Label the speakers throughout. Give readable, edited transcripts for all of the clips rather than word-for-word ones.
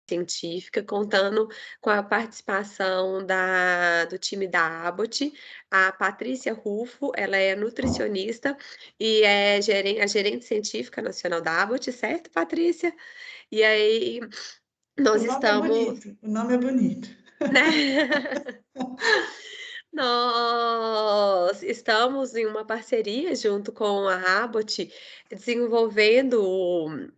Speaker 1: científica, contando com a participação do time da Abbott, a Patrícia Rufo, ela é nutricionista e é a gerente científica nacional da Abbott, certo, Patrícia? E aí
Speaker 2: O
Speaker 1: nós
Speaker 2: nome é
Speaker 1: estamos,
Speaker 2: bonito, o nome é bonito.
Speaker 1: né? Nós estamos em uma parceria junto com a Abbott, desenvolvendo.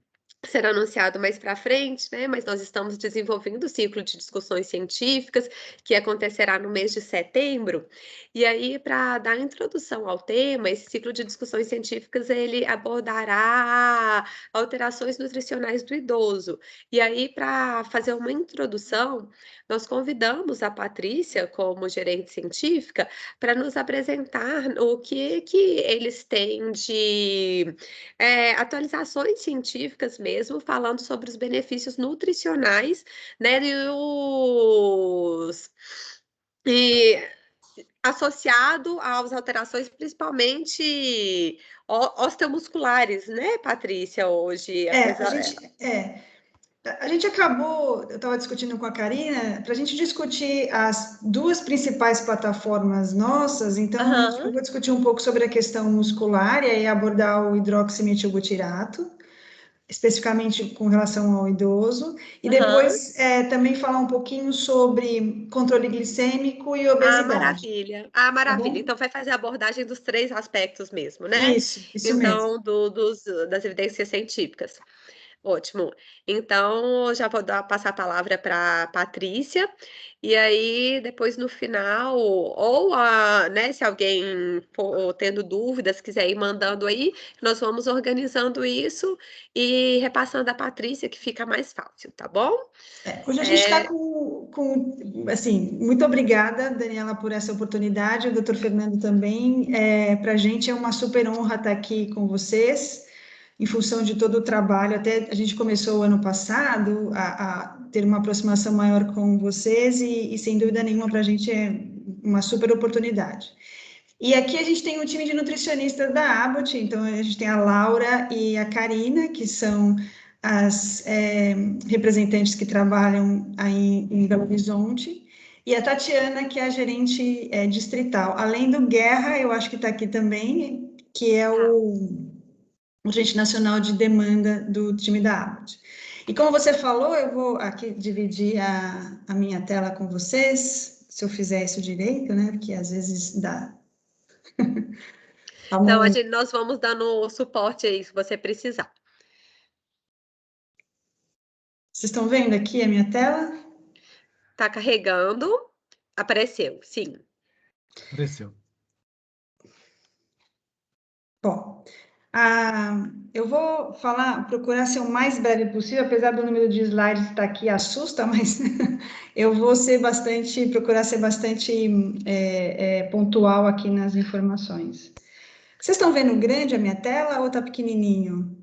Speaker 1: Será anunciado mais para frente, né, mas nós estamos desenvolvendo o ciclo de discussões científicas, que acontecerá no mês de setembro. E aí, para dar introdução ao tema, esse ciclo de discussões científicas, ele abordará alterações nutricionais do idoso. E aí, para fazer uma introdução, nós convidamos a Patrícia, como gerente científica, para nos apresentar o que eles têm de atualizações científicas mesmo, falando sobre os benefícios nutricionais, né, e associado às alterações, principalmente osteomusculares, né, Patrícia, hoje, apesar
Speaker 2: A gente acabou, eu estava discutindo com a Karina, para a gente discutir as duas principais plataformas nossas, então eu
Speaker 1: aham,
Speaker 2: vou discutir um pouco sobre a questão muscular e aí abordar o hidroximetilbutirato, especificamente com relação ao idoso, e
Speaker 1: aham.
Speaker 2: depois também falar um pouquinho sobre controle glicêmico e
Speaker 1: Ah,
Speaker 2: obesidade,
Speaker 1: maravilha. Ah,
Speaker 2: tá
Speaker 1: maravilha.
Speaker 2: bom?
Speaker 1: Então vai fazer a abordagem dos 3 aspectos mesmo, né?
Speaker 2: Isso mesmo.
Speaker 1: Então das evidências científicas. Ótimo. Então, já vou passar a palavra para Patrícia, e aí depois no final, ou né, se alguém for tendo dúvidas, quiser ir mandando aí, nós vamos organizando isso e repassando a Patrícia, que fica mais fácil, tá bom?
Speaker 2: Hoje a gente está
Speaker 1: É,
Speaker 2: assim, muito obrigada, Daniela, por essa oportunidade, o doutor Fernando também. Para a gente é uma super honra estar aqui com vocês, em função de todo o trabalho. Até a gente começou o ano passado a ter uma aproximação maior com vocês e sem dúvida nenhuma, para a gente é uma super oportunidade. E aqui a gente tem um time de nutricionistas da Abbott, então a gente tem a Laura e a Karina, que são as representantes que trabalham aí em Belo Horizonte, e a Tatiana, que é a gerente distrital. Além do Guerra, eu acho que está aqui também, que é
Speaker 1: tá.
Speaker 2: o gerente nacional de demanda do time da Abbott. E como você falou, eu vou aqui dividir a minha tela com vocês, se eu fizer isso direito, né? Porque às vezes dá.
Speaker 1: Então,
Speaker 2: Vamos.
Speaker 1: nós vamos dando suporte aí, se você precisar.
Speaker 2: Vocês estão vendo aqui a minha tela?
Speaker 1: Tá carregando. Apareceu, sim.
Speaker 3: Apareceu.
Speaker 2: Bom, eu vou falar, procurar ser o mais breve possível, apesar do número de slides estar aqui assusta, mas eu vou procurar ser bastante pontual aqui nas informações. Vocês estão vendo grande a minha tela ou está pequenininho?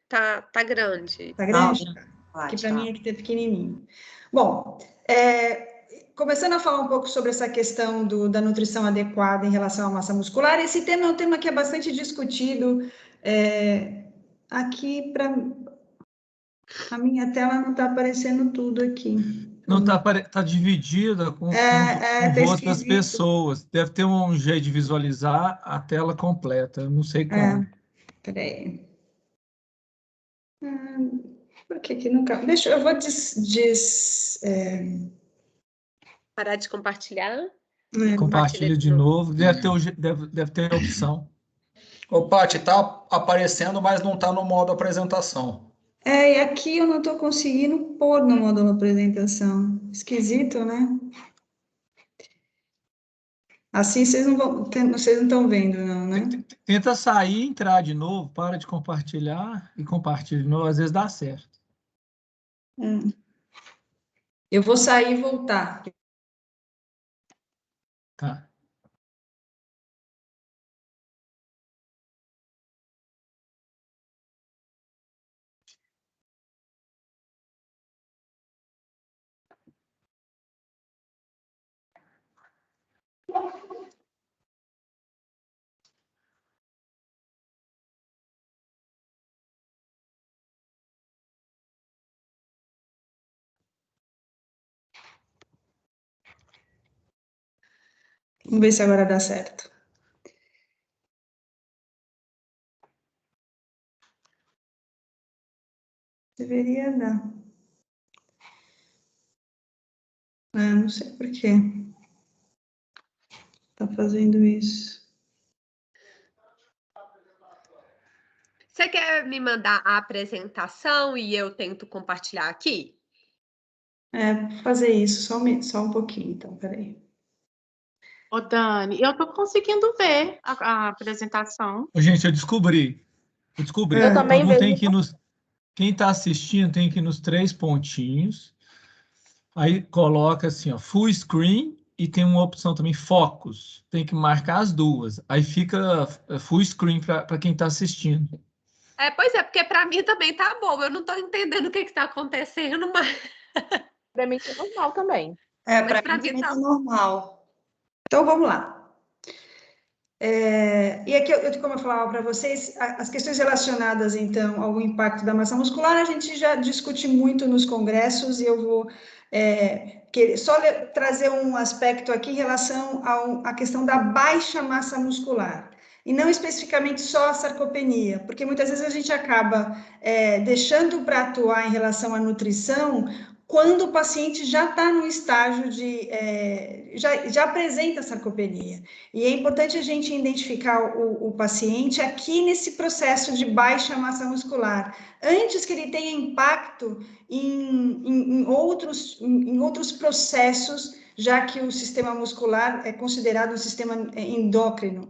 Speaker 1: Tá grande.
Speaker 2: Está
Speaker 4: Não,
Speaker 2: grande? Aqui para mim
Speaker 4: tá.
Speaker 2: é que está pequenininho. Bom, começando a falar um pouco sobre essa questão da nutrição adequada em relação à massa muscular, esse tema é um tema que é bastante discutido. Aqui, para a minha tela não está aparecendo tudo aqui.
Speaker 3: Não tá dividida com o
Speaker 2: Tá
Speaker 3: rosto das
Speaker 2: esquisito.
Speaker 3: pessoas. Deve ter um jeito de visualizar a tela completa. Eu não sei como.
Speaker 2: Peraí. Por que que nunca... Deixa, eu vou
Speaker 1: Parar de compartilhar. Compartilha
Speaker 3: Compartilha
Speaker 1: de
Speaker 3: de
Speaker 1: novo.
Speaker 3: novo. Deve ter a opção.
Speaker 4: Ô, Paty, tá aparecendo, mas não tá no modo apresentação.
Speaker 2: e aqui eu não estou conseguindo pôr no módulo apresentação. Esquisito, né? Assim vocês não estão vendo, não, né?
Speaker 3: Tenta sair, entrar de novo, para de compartilhar e compartilha de novo. Às vezes dá certo.
Speaker 2: Eu vou sair e voltar.
Speaker 3: Tá.
Speaker 2: Vamos ver se agora dá certo. Deveria dar. Ah, não sei por quê. Tá fazendo isso.
Speaker 1: Você quer me mandar a apresentação e eu tento compartilhar aqui?
Speaker 2: Vou fazer isso, só um pouquinho, então, peraí.
Speaker 5: Ô, Dani, eu tô conseguindo ver a apresentação.
Speaker 3: Gente, eu descobri.
Speaker 2: Eu
Speaker 5: também
Speaker 3: Todo mundo tem
Speaker 5: vejo.
Speaker 3: que ir nos... Quem está assistindo tem que ir nos 3 pontinhos. Aí coloca assim, ó, full screen e tem uma opção também, focus. Tem que marcar as duas. Aí fica full screen para quem está assistindo.
Speaker 1: Pois é, porque para mim também tá bom. Eu não estou entendendo o que está acontecendo, mas
Speaker 5: Para mim é normal também.
Speaker 2: Para
Speaker 1: para
Speaker 2: mim
Speaker 1: mim
Speaker 2: também
Speaker 1: tá.
Speaker 2: tá normal. Então, vamos lá. E aqui, como eu falava para vocês, as questões relacionadas, então, ao impacto da massa muscular, a gente já discute muito nos congressos, e eu vou só trazer um aspecto aqui em relação à questão da baixa massa muscular, e não especificamente só a sarcopenia, porque muitas vezes a gente acaba deixando para atuar em relação à nutrição quando o paciente já está no estágio de, já apresenta sarcopenia. E é importante a gente identificar o paciente aqui nesse processo de baixa massa muscular, antes que ele tenha impacto em outros processos, já que o sistema muscular é considerado um sistema endócrino.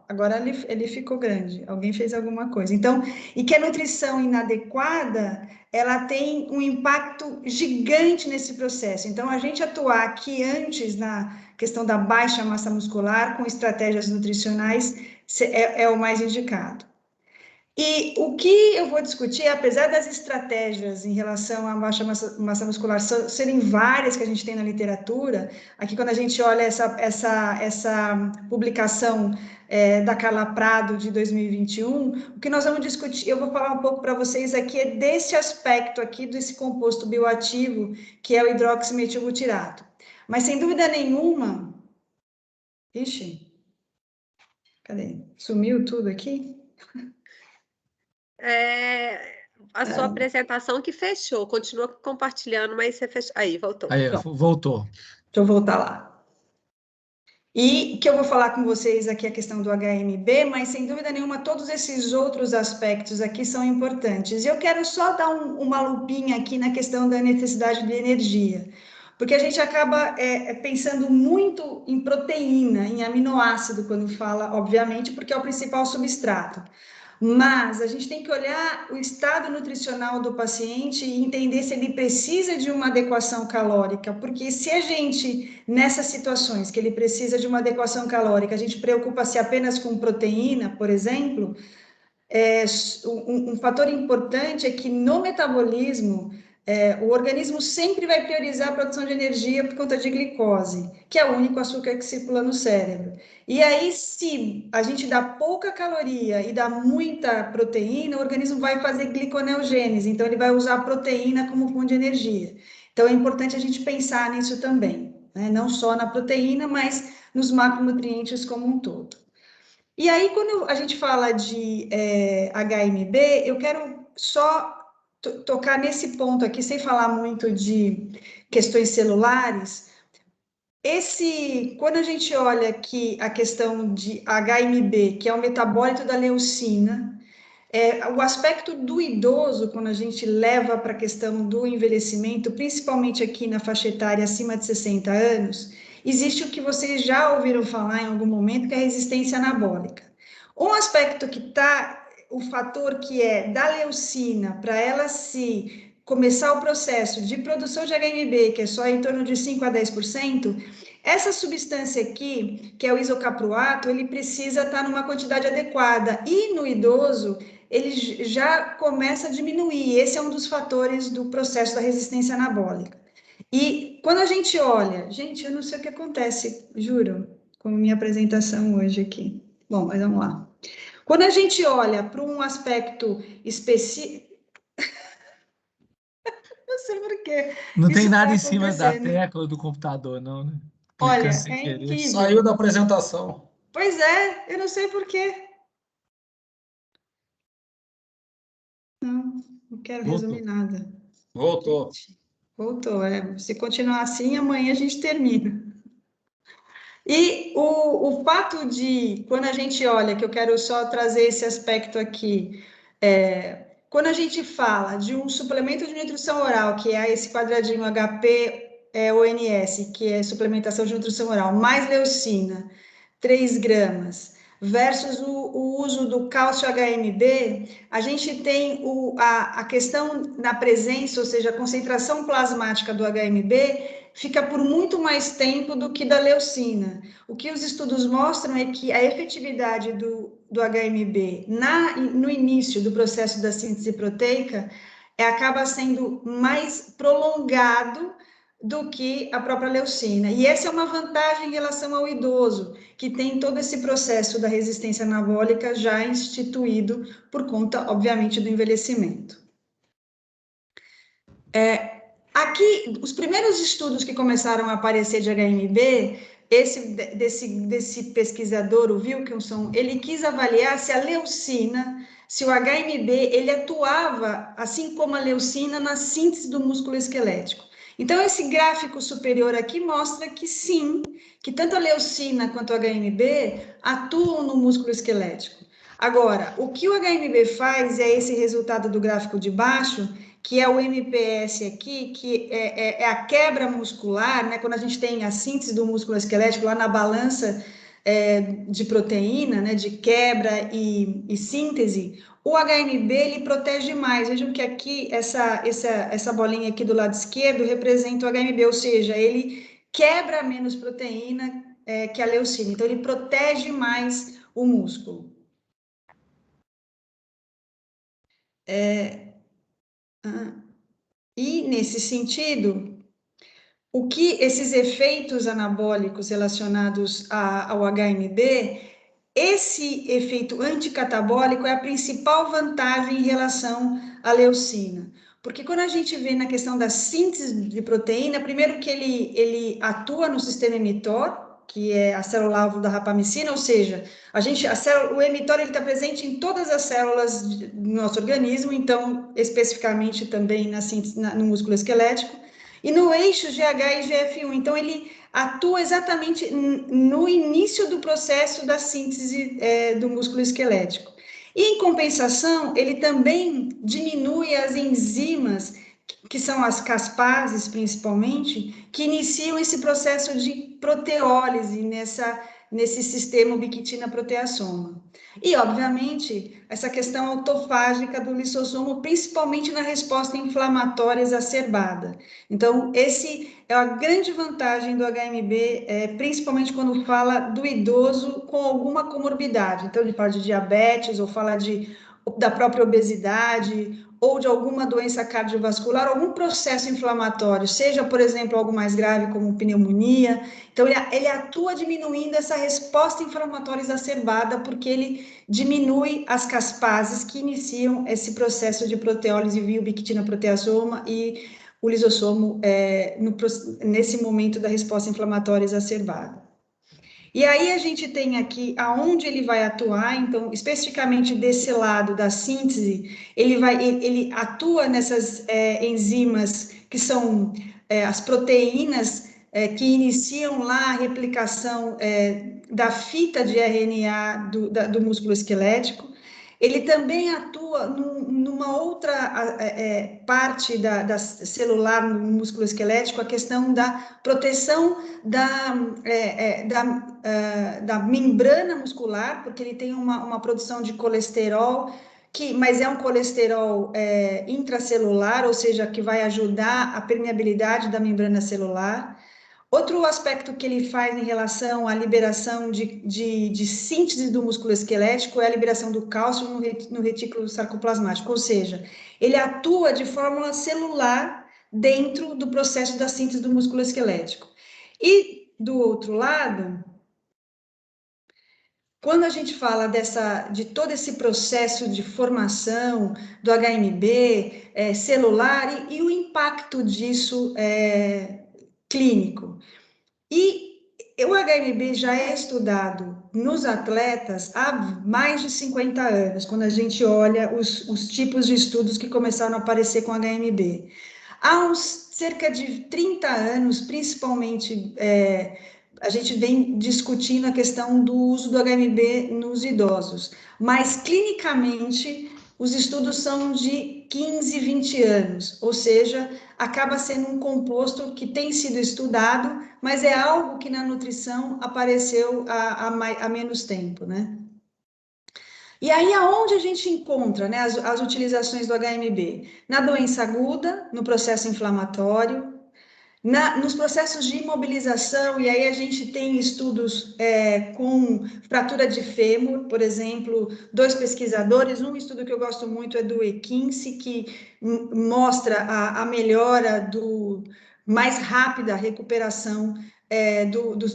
Speaker 2: Agora ele ficou grande, alguém fez alguma coisa. Então, e que a nutrição inadequada, ela tem um impacto gigante nesse processo. Então, a gente atuar aqui antes na questão da baixa massa muscular com estratégias nutricionais é o mais indicado. E o que eu vou discutir, apesar das estratégias em relação à baixa massa muscular serem várias que a gente tem na literatura, aqui quando a gente olha essa publicação da Carla Prado de 2021, o que nós vamos discutir, eu vou falar um pouco para vocês aqui, é desse aspecto aqui, desse composto bioativo, que é o hidroximetilbutirato. Mas, sem dúvida nenhuma... Ixi, cadê? Sumiu tudo aqui?
Speaker 1: A sua apresentação que fechou. Continua compartilhando, mas você fechou. Aí, voltou.
Speaker 3: Aí, voltou.
Speaker 2: Deixa eu voltar lá. E que eu vou falar com vocês aqui a questão do HMB, mas sem dúvida nenhuma, todos esses outros aspectos aqui são importantes. Eu quero só dar uma lupinha aqui na questão da necessidade de energia, porque a gente acaba pensando muito em proteína, em aminoácido, quando fala, obviamente, porque é o principal substrato. Mas a gente tem que olhar o estado nutricional do paciente e entender se ele precisa de uma adequação calórica, porque se a gente, nessas situações que ele precisa de uma adequação calórica, a gente preocupa-se apenas com proteína, por exemplo, um fator importante é que no metabolismo, o organismo sempre vai priorizar a produção de energia por conta de glicose, que é o único açúcar que circula no cérebro. E aí, se a gente dá pouca caloria e dá muita proteína, o organismo vai fazer gliconeogênese, então ele vai usar a proteína como fonte de energia. Então, é importante a gente pensar nisso também, né? Não só na proteína, mas nos macronutrientes como um todo. E aí, quando a gente fala de HMB, eu quero só tocar nesse ponto aqui, sem falar muito de questões celulares. Quando a gente olha aqui a questão de HMB, que é o metabólito da leucina, o aspecto do idoso, quando a gente leva para a questão do envelhecimento, principalmente aqui na faixa etária acima de 60 anos, existe o que vocês já ouviram falar em algum momento, que é a resistência anabólica. Um aspecto que está, o fator que é da leucina, para ela se começar o processo de produção de HMB, que é só em torno de 5 a 10%, essa substância aqui, que é o isocapruato, ele precisa estar numa quantidade adequada, e no idoso, ele já começa a diminuir. Esse é um dos fatores do processo da resistência anabólica. E quando a gente olha... Gente, eu não sei o que acontece, juro, com a minha apresentação hoje aqui. Bom, mas vamos lá. Quando a gente olha para um aspecto específico... Não sei por quê.
Speaker 3: Não tem
Speaker 2: Isso
Speaker 3: nada
Speaker 2: vai
Speaker 3: em cima da
Speaker 2: acontecendo.
Speaker 3: tecla do computador, não, né?
Speaker 2: Olha,
Speaker 3: sem
Speaker 2: é
Speaker 3: querer.
Speaker 2: incrível.
Speaker 4: Saiu da apresentação.
Speaker 2: Pois é, eu não sei por quê. Não quero
Speaker 3: Voltou.
Speaker 2: resumir nada.
Speaker 4: Voltou.
Speaker 2: Voltou, se continuar assim, amanhã a gente termina. E o fato de, quando a gente olha, que eu quero só trazer esse aspecto aqui, quando a gente fala de um suplemento de nutrição oral, que é esse quadradinho HP-ONS, que é suplementação de nutrição oral, mais leucina, 3 gramas, versus o uso do cálcio HMB, a gente tem a questão da presença, ou seja, a concentração plasmática do HMB fica por muito mais tempo do que da leucina. O que os estudos mostram é que a efetividade do HMB no início do processo da síntese proteica acaba sendo mais prolongado do que a própria leucina. E essa é uma vantagem em relação ao idoso, que tem todo esse processo da resistência anabólica já instituído por conta, obviamente, do envelhecimento. Aqui, os primeiros estudos que começaram a aparecer de HMB, desse pesquisador, o Wilkinson, ele quis avaliar se a leucina, se o HMB, ele atuava, assim como a leucina, na síntese do músculo esquelético. Então, esse gráfico superior aqui mostra que sim, que tanto a leucina quanto o HMB atuam no músculo esquelético. Agora, o que o HMB faz, é esse resultado do gráfico de baixo, que é o MPS aqui, que é a quebra muscular, né? Quando a gente tem a síntese do músculo esquelético lá na balança de proteína, né? De quebra e síntese, o HMB ele protege mais. Vejam que aqui, essa bolinha aqui do lado esquerdo representa o HMB, ou seja, ele quebra menos proteína que a leucina, então ele protege mais o músculo. E, nesse sentido, o que esses efeitos anabólicos relacionados ao HMB, esse efeito anticatabólico é a principal vantagem em relação à leucina. Porque quando a gente vê na questão da síntese de proteína, primeiro que ele atua no sistema emitor, que é a célula-alvo da rapamicina, ou seja, o emitor está presente em todas as células do nosso organismo, então, especificamente também no músculo esquelético, e no eixo GH e GF1, então ele atua exatamente no início do processo da síntese do músculo esquelético. E, em compensação, ele também diminui as enzimas, que são as caspases, principalmente, que iniciam esse processo de proteólise nesse sistema ubiquitina-proteasoma. E, obviamente, essa questão autofágica do lisossomo, principalmente na resposta inflamatória exacerbada. Então, esse é a grande vantagem do HMB, principalmente quando fala do idoso com alguma comorbidade. Então, ele fala de diabetes, ou fala da própria obesidade, ou de alguma doença cardiovascular, algum processo inflamatório, seja, por exemplo, algo mais grave como pneumonia. Então, ele atua diminuindo essa resposta inflamatória exacerbada, porque ele diminui as caspases que iniciam esse processo de proteólise via ubiquitina-proteasoma e o lisossomo nesse momento da resposta inflamatória exacerbada. E aí a gente tem aqui aonde ele vai atuar, então, especificamente desse lado da síntese, ele atua nessas enzimas que são as proteínas que iniciam lá a replicação da fita de RNA do músculo esquelético. Ele também atua numa outra parte da celular no músculo esquelético, a questão da proteção da membrana muscular, porque ele tem uma produção de colesterol, mas é um colesterol intracelular, ou seja, que vai ajudar a permeabilidade da membrana celular. Outro aspecto que ele faz em relação à liberação de síntese do músculo esquelético é a liberação do cálcio no retículo sarcoplasmático, ou seja, ele atua de forma celular dentro do processo da síntese do músculo esquelético. E, do outro lado, quando a gente fala de todo esse processo de formação do HMB celular e o impacto disso clínico. E o HMB já é estudado nos atletas há mais de 50 anos, quando a gente olha os tipos de estudos que começaram a aparecer com HMB. Há uns cerca de 30 anos, principalmente, a gente vem discutindo a questão do uso do HMB nos idosos, mas clinicamente os estudos são de 15, 20 anos, ou seja, acaba sendo um composto que tem sido estudado, mas é algo que na nutrição apareceu há menos tempo, né? E aí, aonde a gente encontra, né, as utilizações do HMB? Na doença aguda, no processo inflamatório, nos processos de imobilização, e aí a gente tem estudos com fratura de fêmur, por exemplo, 2 pesquisadores, um estudo que eu gosto muito é do E15, que mostra a melhora mais rápida recuperação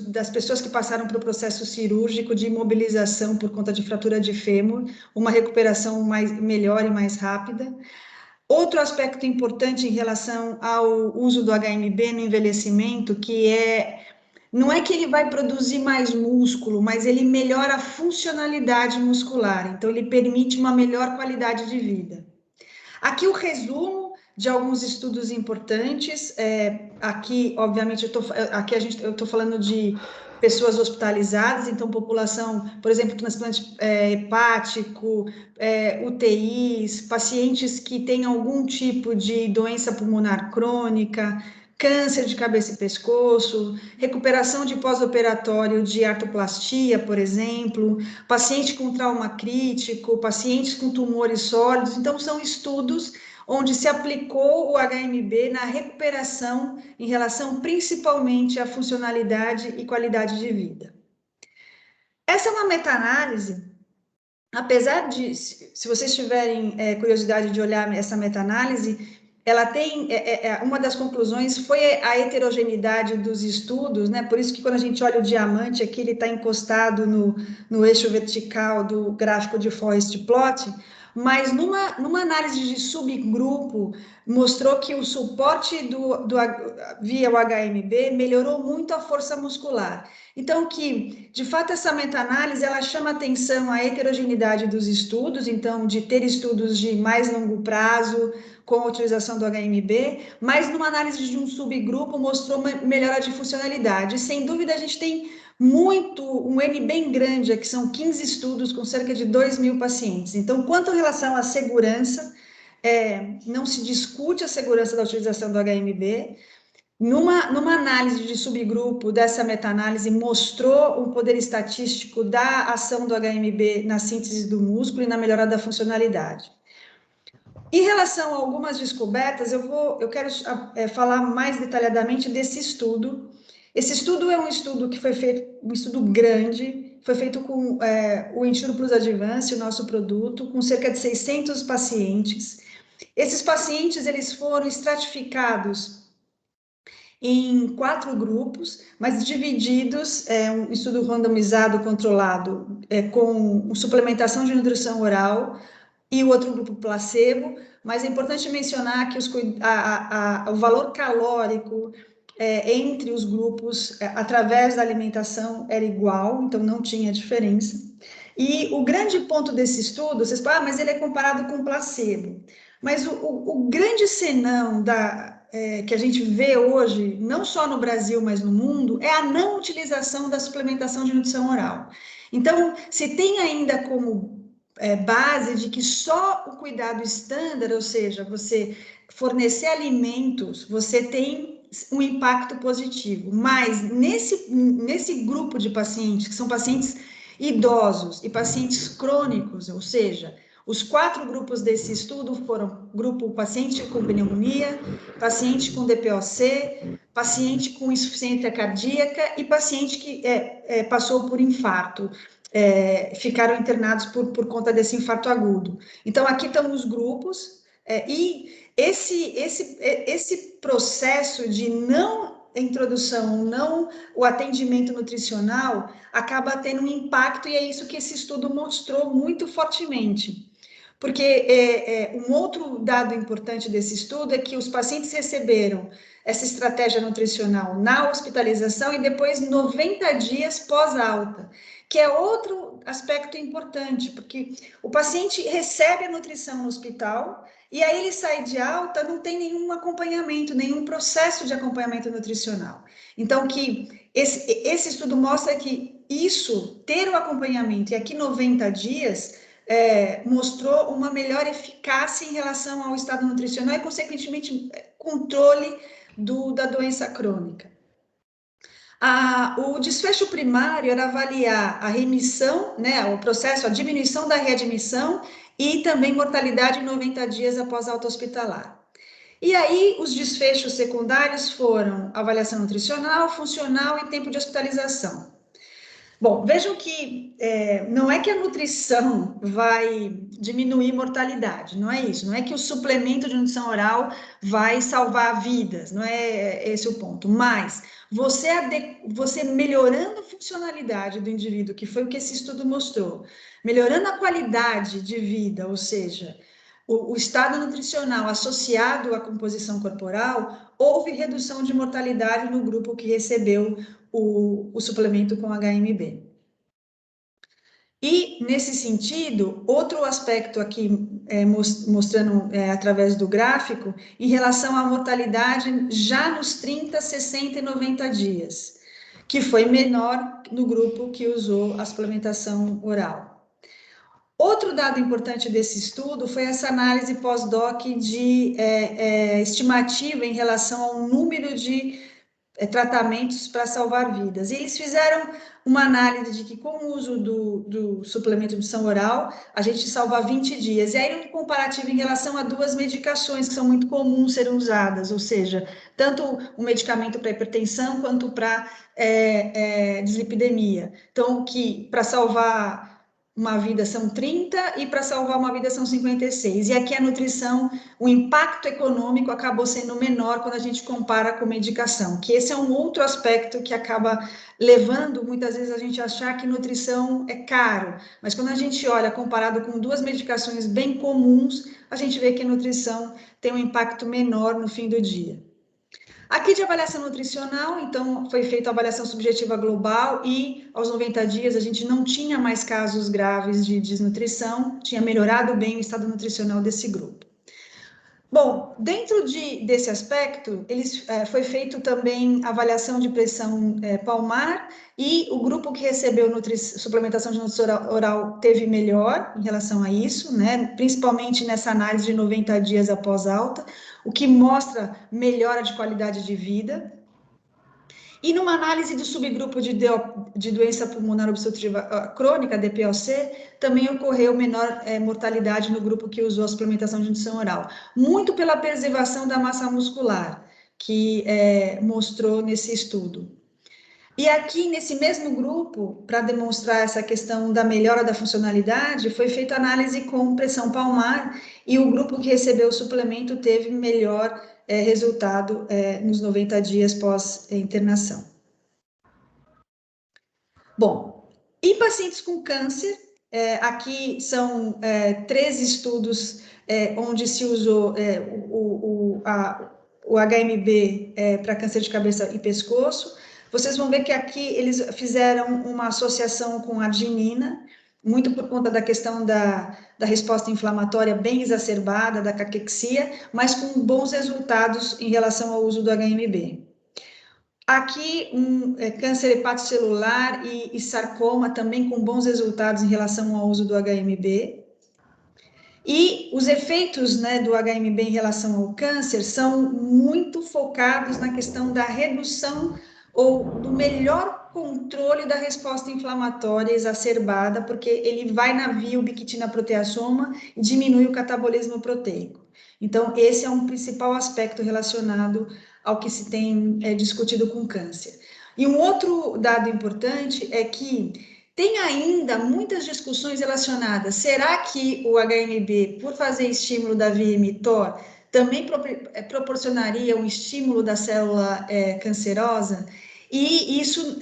Speaker 2: das pessoas que passaram para o processo cirúrgico de imobilização por conta de fratura de fêmur, uma recuperação melhor e mais rápida. Outro aspecto importante em relação ao uso do HMB no envelhecimento, não é que ele vai produzir mais músculo, mas ele melhora a funcionalidade muscular, então ele permite uma melhor qualidade de vida. Aqui o resumo de alguns estudos importantes, aqui, obviamente, eu estou falando de pessoas hospitalizadas, então população, por exemplo, transplante hepático, UTIs, pacientes que têm algum tipo de doença pulmonar crônica, câncer de cabeça e pescoço, recuperação de pós-operatório de artroplastia, por exemplo, paciente com trauma crítico, pacientes com tumores sólidos. Então, são estudos onde se aplicou o HMB na recuperação em relação principalmente à funcionalidade e qualidade de vida. Essa é uma meta-análise, apesar de, se vocês tiverem curiosidade de olhar essa meta-análise, ela tem, uma das conclusões foi a heterogeneidade dos estudos, né? Por isso que quando a gente olha o diamante aqui, ele está encostado no eixo vertical do gráfico de Forest Plot, mas numa análise de subgrupo, mostrou que o suporte via o HMB melhorou muito a força muscular. Então, de fato, essa meta-análise, ela chama atenção à heterogeneidade dos estudos, então, de ter estudos de mais longo prazo, com a utilização do HMB, mas numa análise de um subgrupo mostrou uma melhora de funcionalidade. Sem dúvida, a gente tem um N bem grande, que são 15 estudos com cerca de 2.000 pacientes. Então, quanto em relação à segurança, não se discute a segurança da utilização do HMB. Numa análise de subgrupo dessa meta-análise, mostrou um poder estatístico da ação do HMB na síntese do músculo e na melhora da funcionalidade. Em relação a algumas descobertas, eu quero falar mais detalhadamente desse estudo. Esse estudo é um estudo que foi feito, um estudo grande, foi feito com o Ensure Plus Advance, o nosso produto, com cerca de 600 pacientes. Esses pacientes, eles foram estratificados em 4 grupos, mas divididos, um estudo randomizado, controlado, com suplementação de nutrição oral, e o outro grupo placebo, mas é importante mencionar que o valor calórico entre os grupos, através da alimentação, era igual, então não tinha diferença. E o grande ponto desse estudo, vocês falam, mas ele é comparado com placebo. Mas o grande senão que a gente vê hoje, não só no Brasil, mas no mundo, é a não utilização da suplementação de nutrição oral. Então, se tem ainda como base de que só o cuidado estándar, ou seja, você fornecer alimentos, você tem um impacto positivo, mas nesse grupo de pacientes, que são pacientes idosos e pacientes crônicos, ou seja, os 4 grupos desse estudo foram grupo paciente com pneumonia, paciente com DPOC, paciente com insuficiência cardíaca e paciente que passou por infarto. Ficaram internados por conta desse infarto agudo. Então, aqui estão os grupos, e esse processo de não introdução, não o atendimento nutricional, acaba tendo um impacto, e é isso que esse estudo mostrou muito fortemente. Porque um outro dado importante desse estudo é que os pacientes receberam essa estratégia nutricional na hospitalização e depois 90 dias pós-alta, que é outro aspecto importante, porque o paciente recebe a nutrição no hospital e aí ele sai de alta, não tem nenhum acompanhamento, nenhum processo de acompanhamento nutricional. Então, que esse estudo mostra que isso, ter o acompanhamento, e aqui 90 dias, mostrou uma melhor eficácia em relação ao estado nutricional e, consequentemente, controle da doença crônica. O desfecho primário era avaliar a remissão, né, o processo, a diminuição da readmissão e também mortalidade em 90 dias após alta hospitalar. E aí, os desfechos secundários foram avaliação nutricional, funcional e tempo de hospitalização. Bom, vejam que não é que a nutrição vai diminuir mortalidade, não é isso. Não é que o suplemento de nutrição oral vai salvar vidas, não é esse o ponto. Mas você melhorando a funcionalidade do indivíduo, que foi o que esse estudo mostrou, melhorando a qualidade de vida, ou seja, o estado nutricional associado à composição corporal, houve redução de mortalidade no grupo que recebeu o suplemento com HMB. E, nesse sentido, outro aspecto aqui, mostrando através do gráfico, em relação à mortalidade já nos 30, 60 e 90 dias, que foi menor no grupo que usou a suplementação oral. Outro dado importante desse estudo foi essa análise pós-doc de estimativa em relação ao número de tratamentos para salvar vidas. E eles fizeram uma análise de que com o uso do suplemento de nutrição oral, a gente salva 20 dias. E aí um comparativo em relação a duas medicações que são muito comuns serem usadas, ou seja, tanto um medicamento para hipertensão quanto para dislipidemia. Então, que para salvar uma vida são 30 e para salvar uma vida são 56. E aqui a nutrição, o impacto econômico acabou sendo menor quando a gente compara com medicação, que esse é um outro aspecto que acaba levando muitas vezes a gente a achar que nutrição é caro, mas quando a gente olha comparado com duas medicações bem comuns, a gente vê que a nutrição tem um impacto menor no fim do dia. Aqui de avaliação nutricional, então, foi feita a avaliação subjetiva global e aos 90 dias a gente não tinha mais casos graves de desnutrição, tinha melhorado bem o estado nutricional desse grupo. Bom, dentro desse aspecto, foi feito também avaliação de pressão palmar e o grupo que recebeu suplementação de nutrição oral teve melhor em relação a isso, né? Principalmente nessa análise de 90 dias após alta, o que mostra melhora de qualidade de vida. E numa análise do subgrupo de doença pulmonar obstrutiva crônica, DPOC, também ocorreu menor mortalidade no grupo que usou a suplementação de nutrição oral, muito pela preservação da massa muscular, que mostrou nesse estudo. E aqui, nesse mesmo grupo, para demonstrar essa questão da melhora da funcionalidade, foi feita análise com pressão palmar e o grupo que recebeu o suplemento teve melhor resultado nos 90 dias pós-internação. Bom, em pacientes com câncer, aqui são 3 estudos onde se usou o HMB para câncer de cabeça e pescoço. Vocês vão ver que aqui eles fizeram uma associação com arginina, muito por conta da questão da resposta inflamatória bem exacerbada, da caquexia, mas com bons resultados em relação ao uso do HMB. Aqui, câncer hepatocelular e sarcoma, também com bons resultados em relação ao uso do HMB. E os efeitos, né, do HMB em relação ao câncer são muito focados na questão da redução ou do melhor controle da resposta inflamatória exacerbada, porque ele vai na via ubiquitina-proteasoma e diminui o catabolismo proteico. Então, esse é um principal aspecto relacionado ao que se tem discutido com câncer. E um outro dado importante é que tem ainda muitas discussões relacionadas. Será que o HMB, por fazer estímulo da via mTOR, também proporcionaria um estímulo da célula cancerosa? E isso,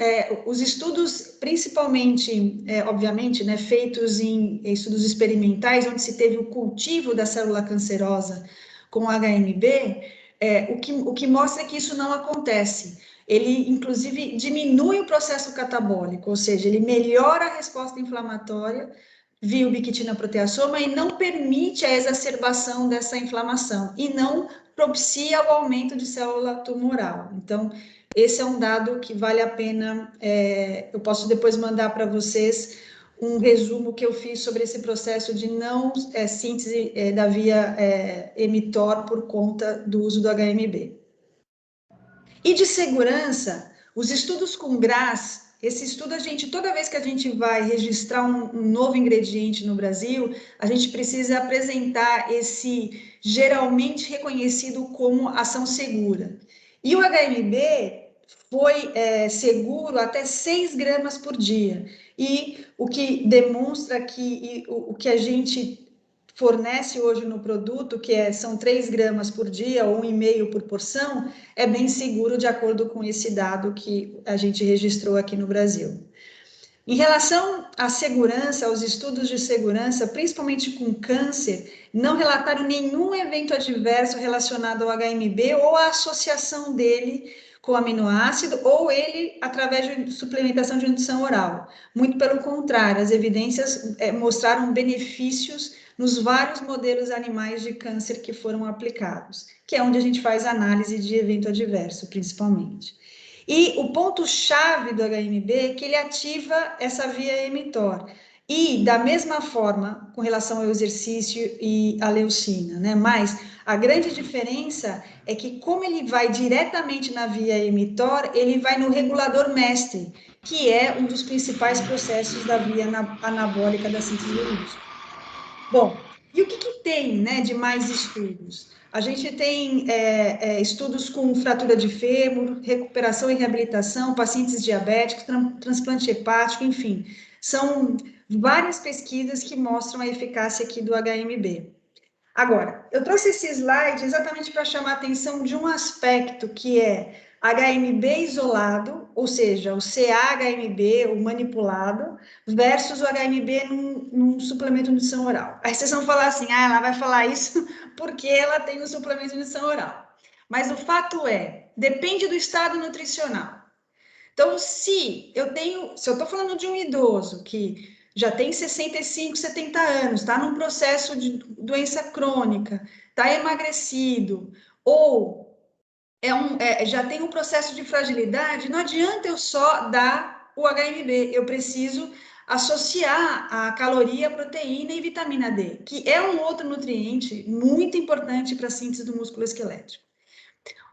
Speaker 2: os estudos, principalmente, obviamente, né, feitos em estudos experimentais, onde se teve o cultivo da célula cancerosa com HMB, o que mostra que isso não acontece. Ele, inclusive, diminui o processo catabólico, ou seja, ele melhora a resposta inflamatória via ubiquitina proteasoma e não permite a exacerbação dessa inflamação, e não propicia o aumento de célula tumoral. Então, esse é um dado que vale a pena, eu posso depois mandar para vocês um resumo que eu fiz sobre esse processo de não síntese da via mTOR por conta do uso do HMB. E de segurança, os estudos com GRAS, esse estudo toda vez que a gente vai registrar um novo ingrediente no Brasil, a gente precisa apresentar esse geralmente reconhecido como ação segura. E o HMB foi seguro até 6 gramas por dia. E o que demonstra que o que a gente fornece hoje no produto, são 3 gramas por dia ou 1,5 por porção, é bem seguro de acordo com esse dado que a gente registrou aqui no Brasil. Em relação à segurança, aos estudos de segurança, principalmente com câncer, não relataram nenhum evento adverso relacionado ao HMB ou a associação dele com aminoácido ou ele através de suplementação de indução oral. Muito pelo contrário, as evidências mostraram benefícios nos vários modelos animais de câncer que foram aplicados, que é onde a gente faz análise de evento adverso, principalmente. E o ponto-chave do HMB é que ele ativa essa via mTOR. E, da mesma forma, com relação ao exercício e à leucina, né? Mas a grande diferença é que, como ele vai diretamente na via mTOR, ele vai no regulador mestre, que é um dos principais processos da via anabólica da síntese do músculo. Bom, e o que tem, né, de mais estudos? A gente tem estudos com fratura de fêmur, recuperação e reabilitação, pacientes diabéticos, transplante hepático, enfim. São várias pesquisas que mostram a eficácia aqui do HMB. Agora, eu trouxe esse slide exatamente para chamar a atenção de um aspecto que é HMB isolado, ou seja, o CA-HMB, o manipulado, versus o HMB num suplemento de nutrição oral. Aí vocês vão falar assim, ela vai falar isso porque ela tem um suplemento de nutrição oral. Mas o fato depende do estado nutricional. Então, se eu estou falando de um idoso que já tem 65, 70 anos, está num processo de doença crônica, está emagrecido, ou já tem um processo de fragilidade, não adianta eu só dar o HMB, eu preciso associar a caloria, proteína e vitamina D, que é um outro nutriente muito importante para a síntese do músculo esquelético.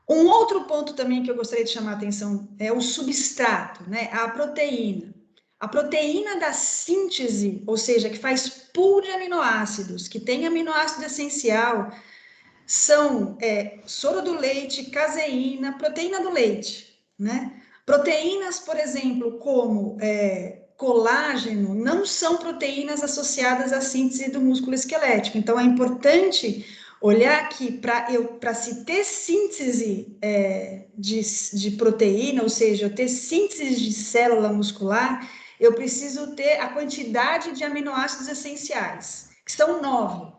Speaker 2: Um outro ponto também que eu gostaria de chamar a atenção é o substrato, né? A proteína. A proteína da síntese, ou seja, que faz pool de aminoácidos, que tem aminoácido essencial, são soro do leite, caseína, proteína do leite, né? Proteínas, por exemplo, como colágeno, não são proteínas associadas à síntese do músculo esquelético. Então, é importante olhar que para se ter síntese de proteína, ou seja, eu ter síntese de célula muscular, eu preciso ter a quantidade de aminoácidos essenciais, que são 9.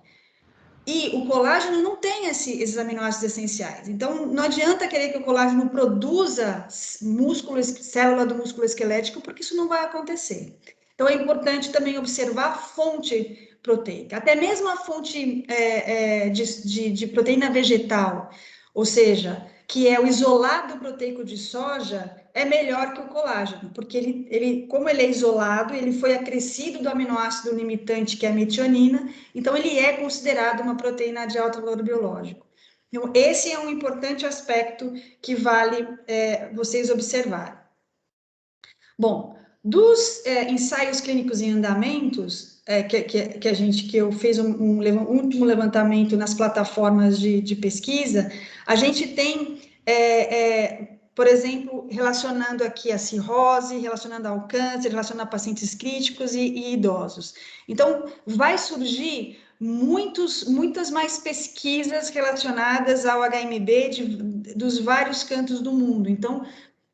Speaker 2: E o colágeno não tem esses aminoácidos essenciais. Então, não adianta querer que o colágeno produza célula do músculo esquelético, porque isso não vai acontecer. Então, é importante também observar a fonte proteica. Até mesmo a fonte de proteína vegetal, ou seja, que é o isolado proteico de soja, é melhor que o colágeno, porque como ele é isolado, ele foi acrescido do aminoácido limitante, que é a metionina, então ele é considerado uma proteína de alto valor biológico. Então, esse é um importante aspecto que vale vocês observarem. Bom, dos ensaios clínicos em andamentos, que eu fiz um último levantamento nas plataformas de pesquisa, a gente tem, por exemplo, relacionando aqui a cirrose, relacionando ao câncer, relacionando a pacientes críticos e idosos. Então, vai surgir muitas mais pesquisas relacionadas ao HMB dos vários cantos do mundo. Então,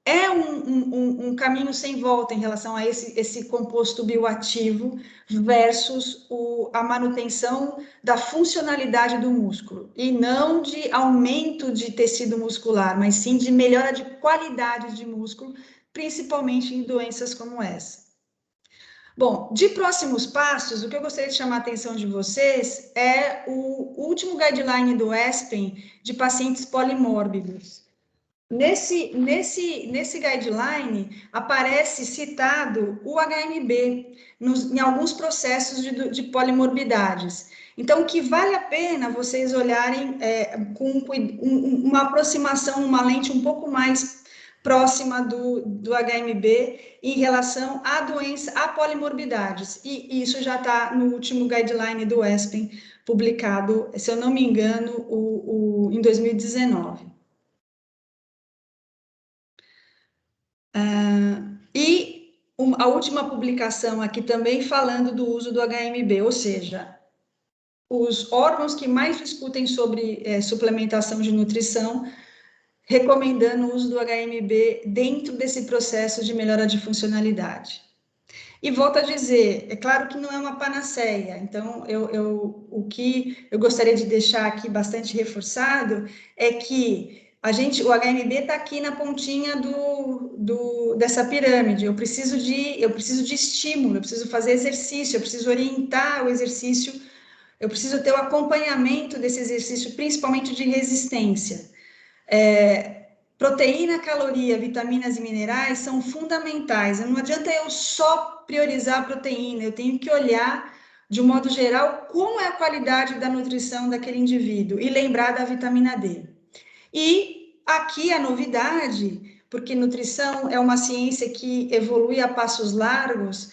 Speaker 2: é um caminho sem volta em relação a esse composto bioativo versus a manutenção da funcionalidade do músculo, e não de aumento de tecido muscular, mas sim de melhora de qualidade de músculo, principalmente em doenças como essa. Bom, de próximos passos, o que eu gostaria de chamar a atenção de vocês é o último guideline do ESPEN de pacientes polimórbidos. Nesse guideline, aparece citado o HMB em alguns processos de polimorbidades. Então, o que vale a pena vocês olharem com uma aproximação, uma lente um pouco mais próxima do HMB em relação à doença, a polimorbidades. E isso já está no último guideline do ESPEN, publicado, se eu não me engano, em 2019. E a última publicação aqui também falando do uso do HMB, ou seja, os órgãos que mais discutem sobre suplementação de nutrição, recomendando o uso do HMB dentro desse processo de melhora de funcionalidade. E volto a dizer, é claro que não é uma panaceia, então o que eu gostaria de deixar aqui bastante reforçado é que o HMB está aqui na pontinha dessa pirâmide. Eu preciso de estímulo, eu preciso fazer exercício, eu preciso orientar o exercício, eu preciso ter o acompanhamento desse exercício, principalmente de resistência. Proteína, caloria, vitaminas e minerais são fundamentais. Não adianta eu só priorizar a proteína, eu tenho que olhar, de um modo geral, como é a qualidade da nutrição daquele indivíduo e lembrar da vitamina D. E aqui a novidade, porque nutrição é uma ciência que evolui a passos largos,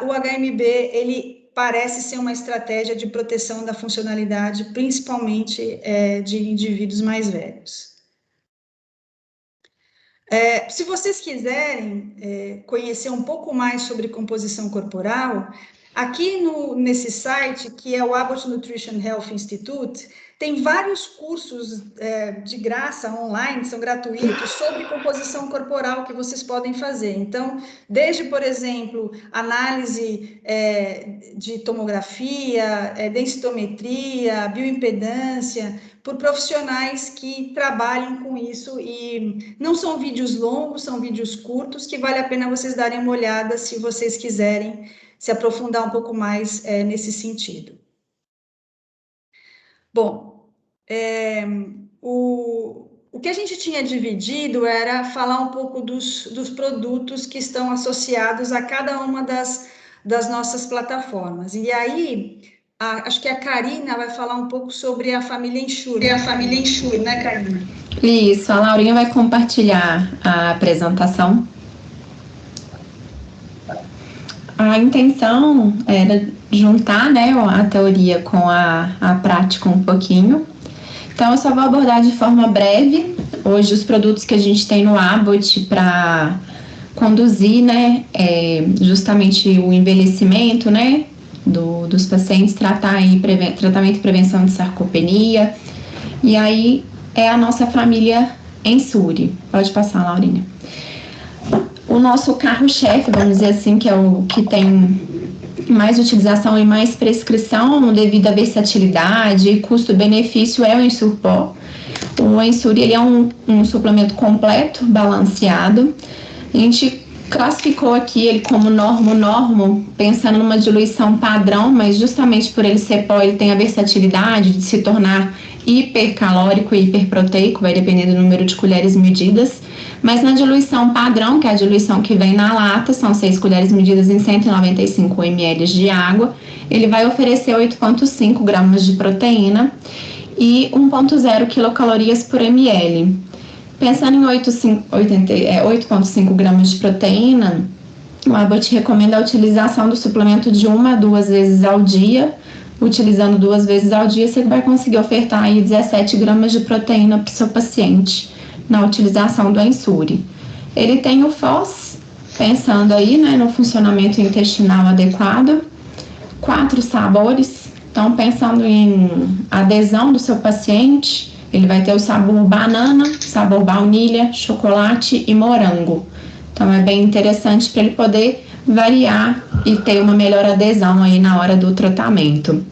Speaker 2: o HMB, ele parece ser uma estratégia de proteção da funcionalidade, principalmente de indivíduos mais velhos. Se vocês quiserem conhecer um pouco mais sobre composição corporal, aqui nesse site, que é o Abbott Nutrition Health Institute, tem vários cursos de graça online, são gratuitos, sobre composição corporal que vocês podem fazer. Então, desde, por exemplo, análise de tomografia, densitometria, bioimpedância, por profissionais que trabalham com isso, e não são vídeos longos, são vídeos curtos, que vale a pena vocês darem uma olhada se vocês quiserem se aprofundar um pouco mais nesse sentido. Bom, o que a gente tinha dividido era falar um pouco dos produtos que estão associados a cada uma das nossas plataformas. E aí, acho que a Karina vai falar um pouco sobre a família Ensure. A família Ensure, né, Karina?
Speaker 6: Isso, a Laurinha vai compartilhar a apresentação. A intenção era juntar, né, a teoria com a prática um pouquinho. Então, eu só vou abordar de forma breve hoje os produtos que a gente tem no Abbott para conduzir, né, justamente o envelhecimento, né, dos pacientes, tratamento e prevenção de sarcopenia. E aí é a nossa família Ensure. Pode passar, Laurinha. O nosso carro-chefe, vamos dizer assim, que é o que tem mais utilização e mais prescrição devido à versatilidade e custo-benefício, é o Ensurpó. O Ensure, ele é um suplemento completo, balanceado. A gente classificou aqui ele como normo, pensando numa diluição padrão, mas justamente por ele ser pó, ele tem a versatilidade de se tornar hipercalórico e hiperproteico, vai depender do número de colheres medidas. Mas na diluição padrão, que é a diluição que vem na lata, são 6 colheres medidas em 195 ml de água, ele vai oferecer 8,5 gramas de proteína e 1,0 quilocalorias por ml. Pensando em 8,5 gramas de proteína, o Abbott recomenda a utilização do suplemento de 1 a 2 vezes ao dia. Utilizando 2 vezes ao dia, você vai conseguir ofertar aí 17 gramas de proteína para o seu paciente na utilização do Ensure. Ele tem o FOS, pensando aí, né, no funcionamento intestinal adequado, 4 sabores. Então, pensando em adesão do seu paciente, Ele vai ter o sabor banana, sabor baunilha, chocolate e morango. Então é bem interessante para ele poder variar e ter uma melhor adesão aí na hora do tratamento.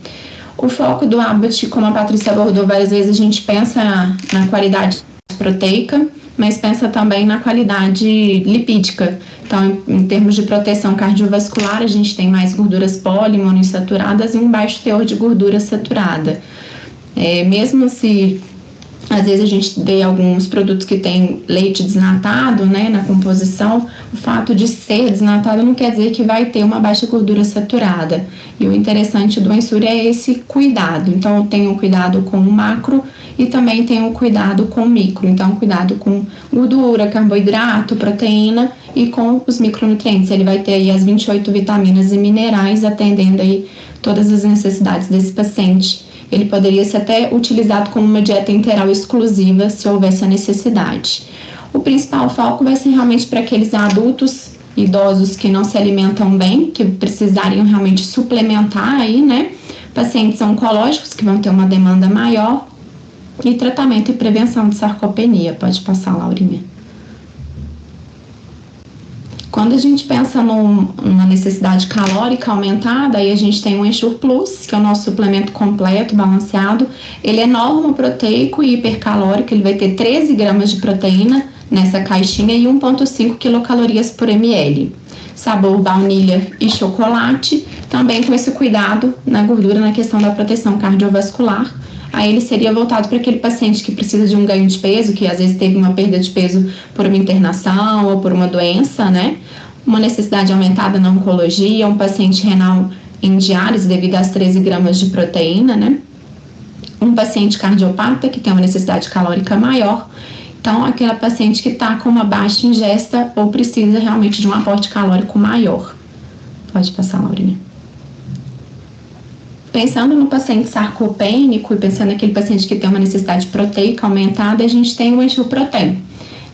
Speaker 6: O foco do Abbott, como a Patrícia abordou várias vezes, a gente pensa na qualidade proteica, mas pensa também na qualidade lipídica. Então, em termos de proteção cardiovascular, a gente tem mais gorduras poliinsaturadadas e um baixo teor de gordura saturada. Mesmo se às vezes a gente dê alguns produtos que tem leite desnatado, né, na composição, o fato de ser desnatado não quer dizer que vai ter uma baixa gordura saturada. E o interessante do Ensure é esse cuidado. Então, eu tenho cuidado com o macro e também tenho cuidado com o micro. Então, cuidado com gordura, carboidrato, proteína e com os micronutrientes. Ele vai ter aí as 28 vitaminas e minerais atendendo aí todas as necessidades desse paciente. Ele poderia ser até utilizado como uma dieta integral exclusiva, se houvesse a necessidade. O principal foco vai ser realmente para aqueles adultos, idosos que não se alimentam bem, que precisariam realmente suplementar aí, né? Pacientes oncológicos que vão ter uma demanda maior e tratamento e prevenção de sarcopenia. Pode passar, Laurinha. Quando a gente pensa numa necessidade calórica aumentada, aí a gente tem o Ensure Plus, que é o nosso suplemento completo, balanceado. Ele é normoproteico e hipercalórico, ele vai ter 13 gramas de proteína nessa caixinha e 1,5 quilocalorias por ml. Sabor baunilha e chocolate, também com esse cuidado na gordura na questão da proteção cardiovascular. Aí ele seria voltado para aquele paciente que precisa de um ganho de peso, que às vezes teve uma perda de peso por uma internação ou por uma doença, né? Uma necessidade aumentada na oncologia, um paciente renal em diálise devido às 13 gramas de proteína, né? Um paciente cardiopata que tem uma necessidade calórica maior. Então, aquela paciente que está com uma baixa ingesta ou precisa realmente de um aporte calórico maior. Pode passar, Laurinha. Pensando no paciente sarcopênico e pensando naquele paciente que tem uma necessidade proteica aumentada, a gente tem o Ensure Protein.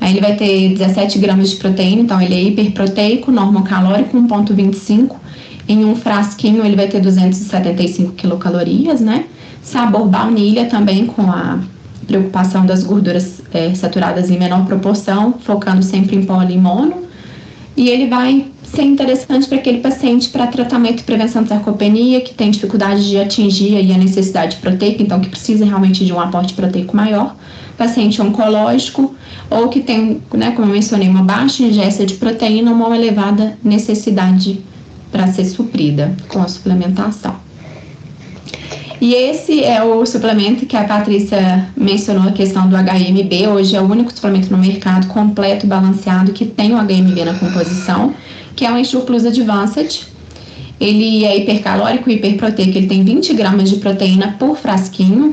Speaker 6: Aí ele vai ter 17 gramas de proteína, então ele é hiperproteico, normocalórico, 1,25. Em um frasquinho ele vai ter 275 quilocalorias, né? Sabor baunilha também, com a preocupação das gorduras saturadas em menor proporção, focando sempre em poli e mono. E ele vai ser interessante para aquele paciente para tratamento e prevenção de sarcopenia, que tem dificuldade de atingir aí a necessidade proteica, então que precisa realmente de um aporte proteico maior. Paciente oncológico, ou que tem, né, como eu mencionei, uma baixa ingesta de proteína ou uma elevada necessidade para ser suprida com a suplementação. E esse é o suplemento que a Patrícia mencionou, a questão do HMB. Hoje é o único suplemento no mercado completo, balanceado, que tem o HMB na composição, que é o Ensure Plus Advanced. Ele é hipercalórico e hiperproteico, ele tem 20 gramas de proteína por frasquinho,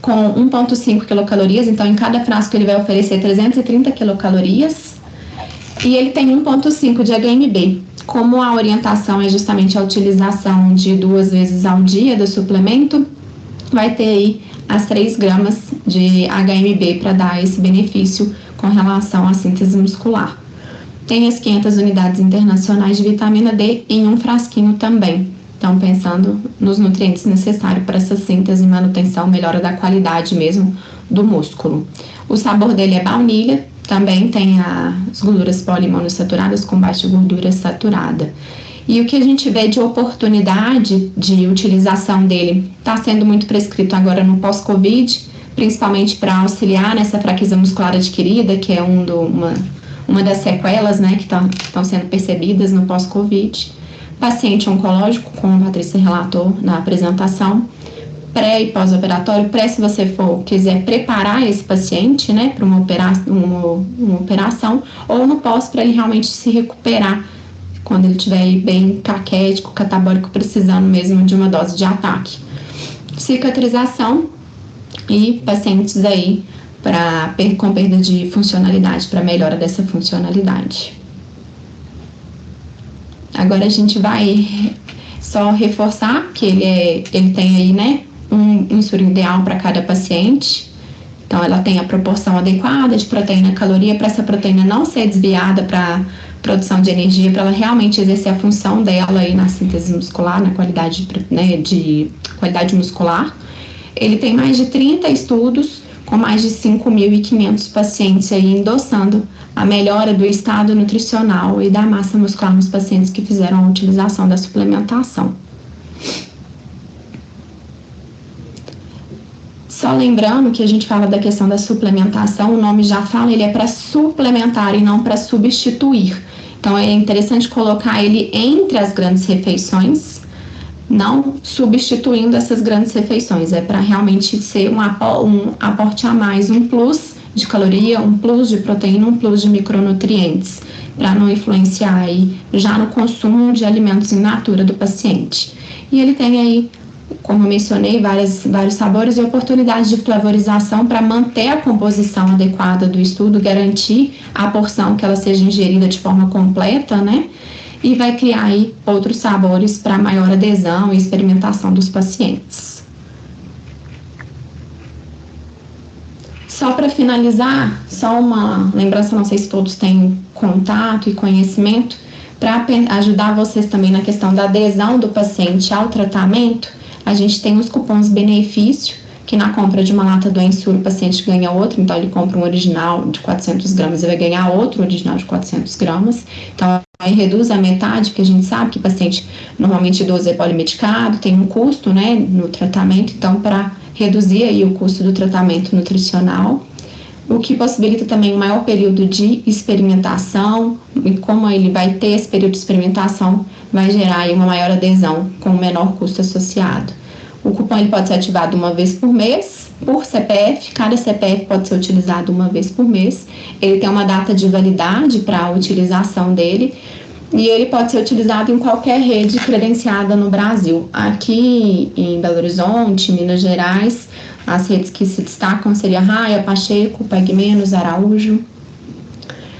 Speaker 6: com 1,5 quilocalorias, então em cada frasco ele vai oferecer 330 quilocalorias, e ele tem 1,5 de HMB. Como a orientação é justamente a utilização de 2 vezes ao dia do suplemento, vai ter aí as 3 gramas de HMB para dar esse benefício com relação à síntese muscular. Tem as 500 unidades internacionais de vitamina D em um frasquinho também. Então, pensando nos nutrientes necessários para essa síntese e manutenção, melhora da qualidade mesmo do músculo. O sabor dele é baunilha, também tem as gorduras poliinsaturadadas com baixa gordura saturada. E o que a gente vê de oportunidade de utilização dele está sendo muito prescrito agora no pós-Covid, principalmente para auxiliar nessa fraqueza muscular adquirida, que é uma das sequelas, né, que estão sendo percebidas no pós-Covid. Paciente oncológico, como a Patrícia relatou na apresentação, pré e pós-operatório. Pré, se você quiser preparar esse paciente, né, para uma operação, ou no pós, para ele realmente se recuperar quando ele estiver bem caquético, catabólico, precisando mesmo de uma dose de ataque. Cicatrização e pacientes aí com perda de funcionalidade, para melhora dessa funcionalidade. Agora a gente vai só reforçar que ele tem aí, né, um insulina ideal para cada paciente. Então ela tem a proporção adequada de proteína e caloria para essa proteína não ser desviada para produção de energia, para ela realmente exercer a função dela aí na síntese muscular, na qualidade, né, de qualidade muscular. Ele tem mais de 30 estudos com mais de 5.500 pacientes aí endossando a melhora do estado nutricional e da massa muscular nos pacientes que fizeram a utilização da suplementação. Só lembrando que a gente fala da questão da suplementação, o nome já fala, ele é para suplementar e não para substituir. Então, é interessante colocar ele entre as grandes refeições, não substituindo essas grandes refeições. É para realmente ser um aporte a mais, um plus de caloria, um plus de proteína, um plus de micronutrientes, para não influenciar aí já no consumo de alimentos in natura do paciente. E ele tem aí, como eu mencionei, vários sabores e oportunidades de flavorização para manter a composição adequada do estudo, garantir a porção que ela seja ingerida de forma completa, né? E vai criar aí outros sabores para maior adesão e experimentação dos pacientes. Só para finalizar, só uma lembrança, não sei se todos têm contato e conhecimento, para ajudar vocês também na questão da adesão do paciente ao tratamento. A gente tem os cupons benefício, que na compra de uma lata do Ensure o paciente ganha outro, então ele compra um original de 400 gramas e vai ganhar outro original de 400 gramas. Então, aí reduz a metade, porque a gente sabe que o paciente, normalmente idoso é polimedicado, tem um custo, né, no tratamento, então para reduzir aí o custo do tratamento nutricional, o que possibilita também um maior período de experimentação, e como ele vai ter esse período de experimentação, vai gerar aí uma maior adesão com o menor custo associado. O cupom ele pode ser ativado uma vez por mês, por CPF, cada CPF pode ser utilizado uma vez por mês, ele tem uma data de validade para a utilização dele, e ele pode ser utilizado em qualquer rede credenciada no Brasil. Aqui em Belo Horizonte, Minas Gerais, as redes que se destacam seria Raia, Pacheco, Pague Menos, Araújo.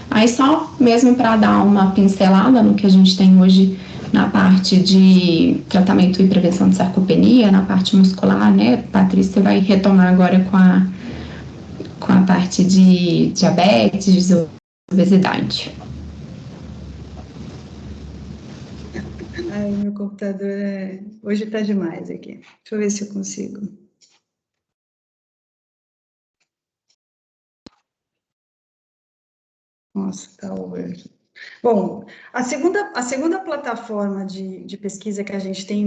Speaker 6: Aí só mesmo para dar uma pincelada no que a gente tem hoje na parte de tratamento e prevenção de sarcopenia, na parte muscular, né? Patrícia vai retomar agora com a parte de diabetes, obesidade.
Speaker 2: Ai, meu computador hoje está demais aqui. Deixa eu ver se eu consigo. Nossa, está over. Bom, a segunda plataforma de pesquisa que a gente tem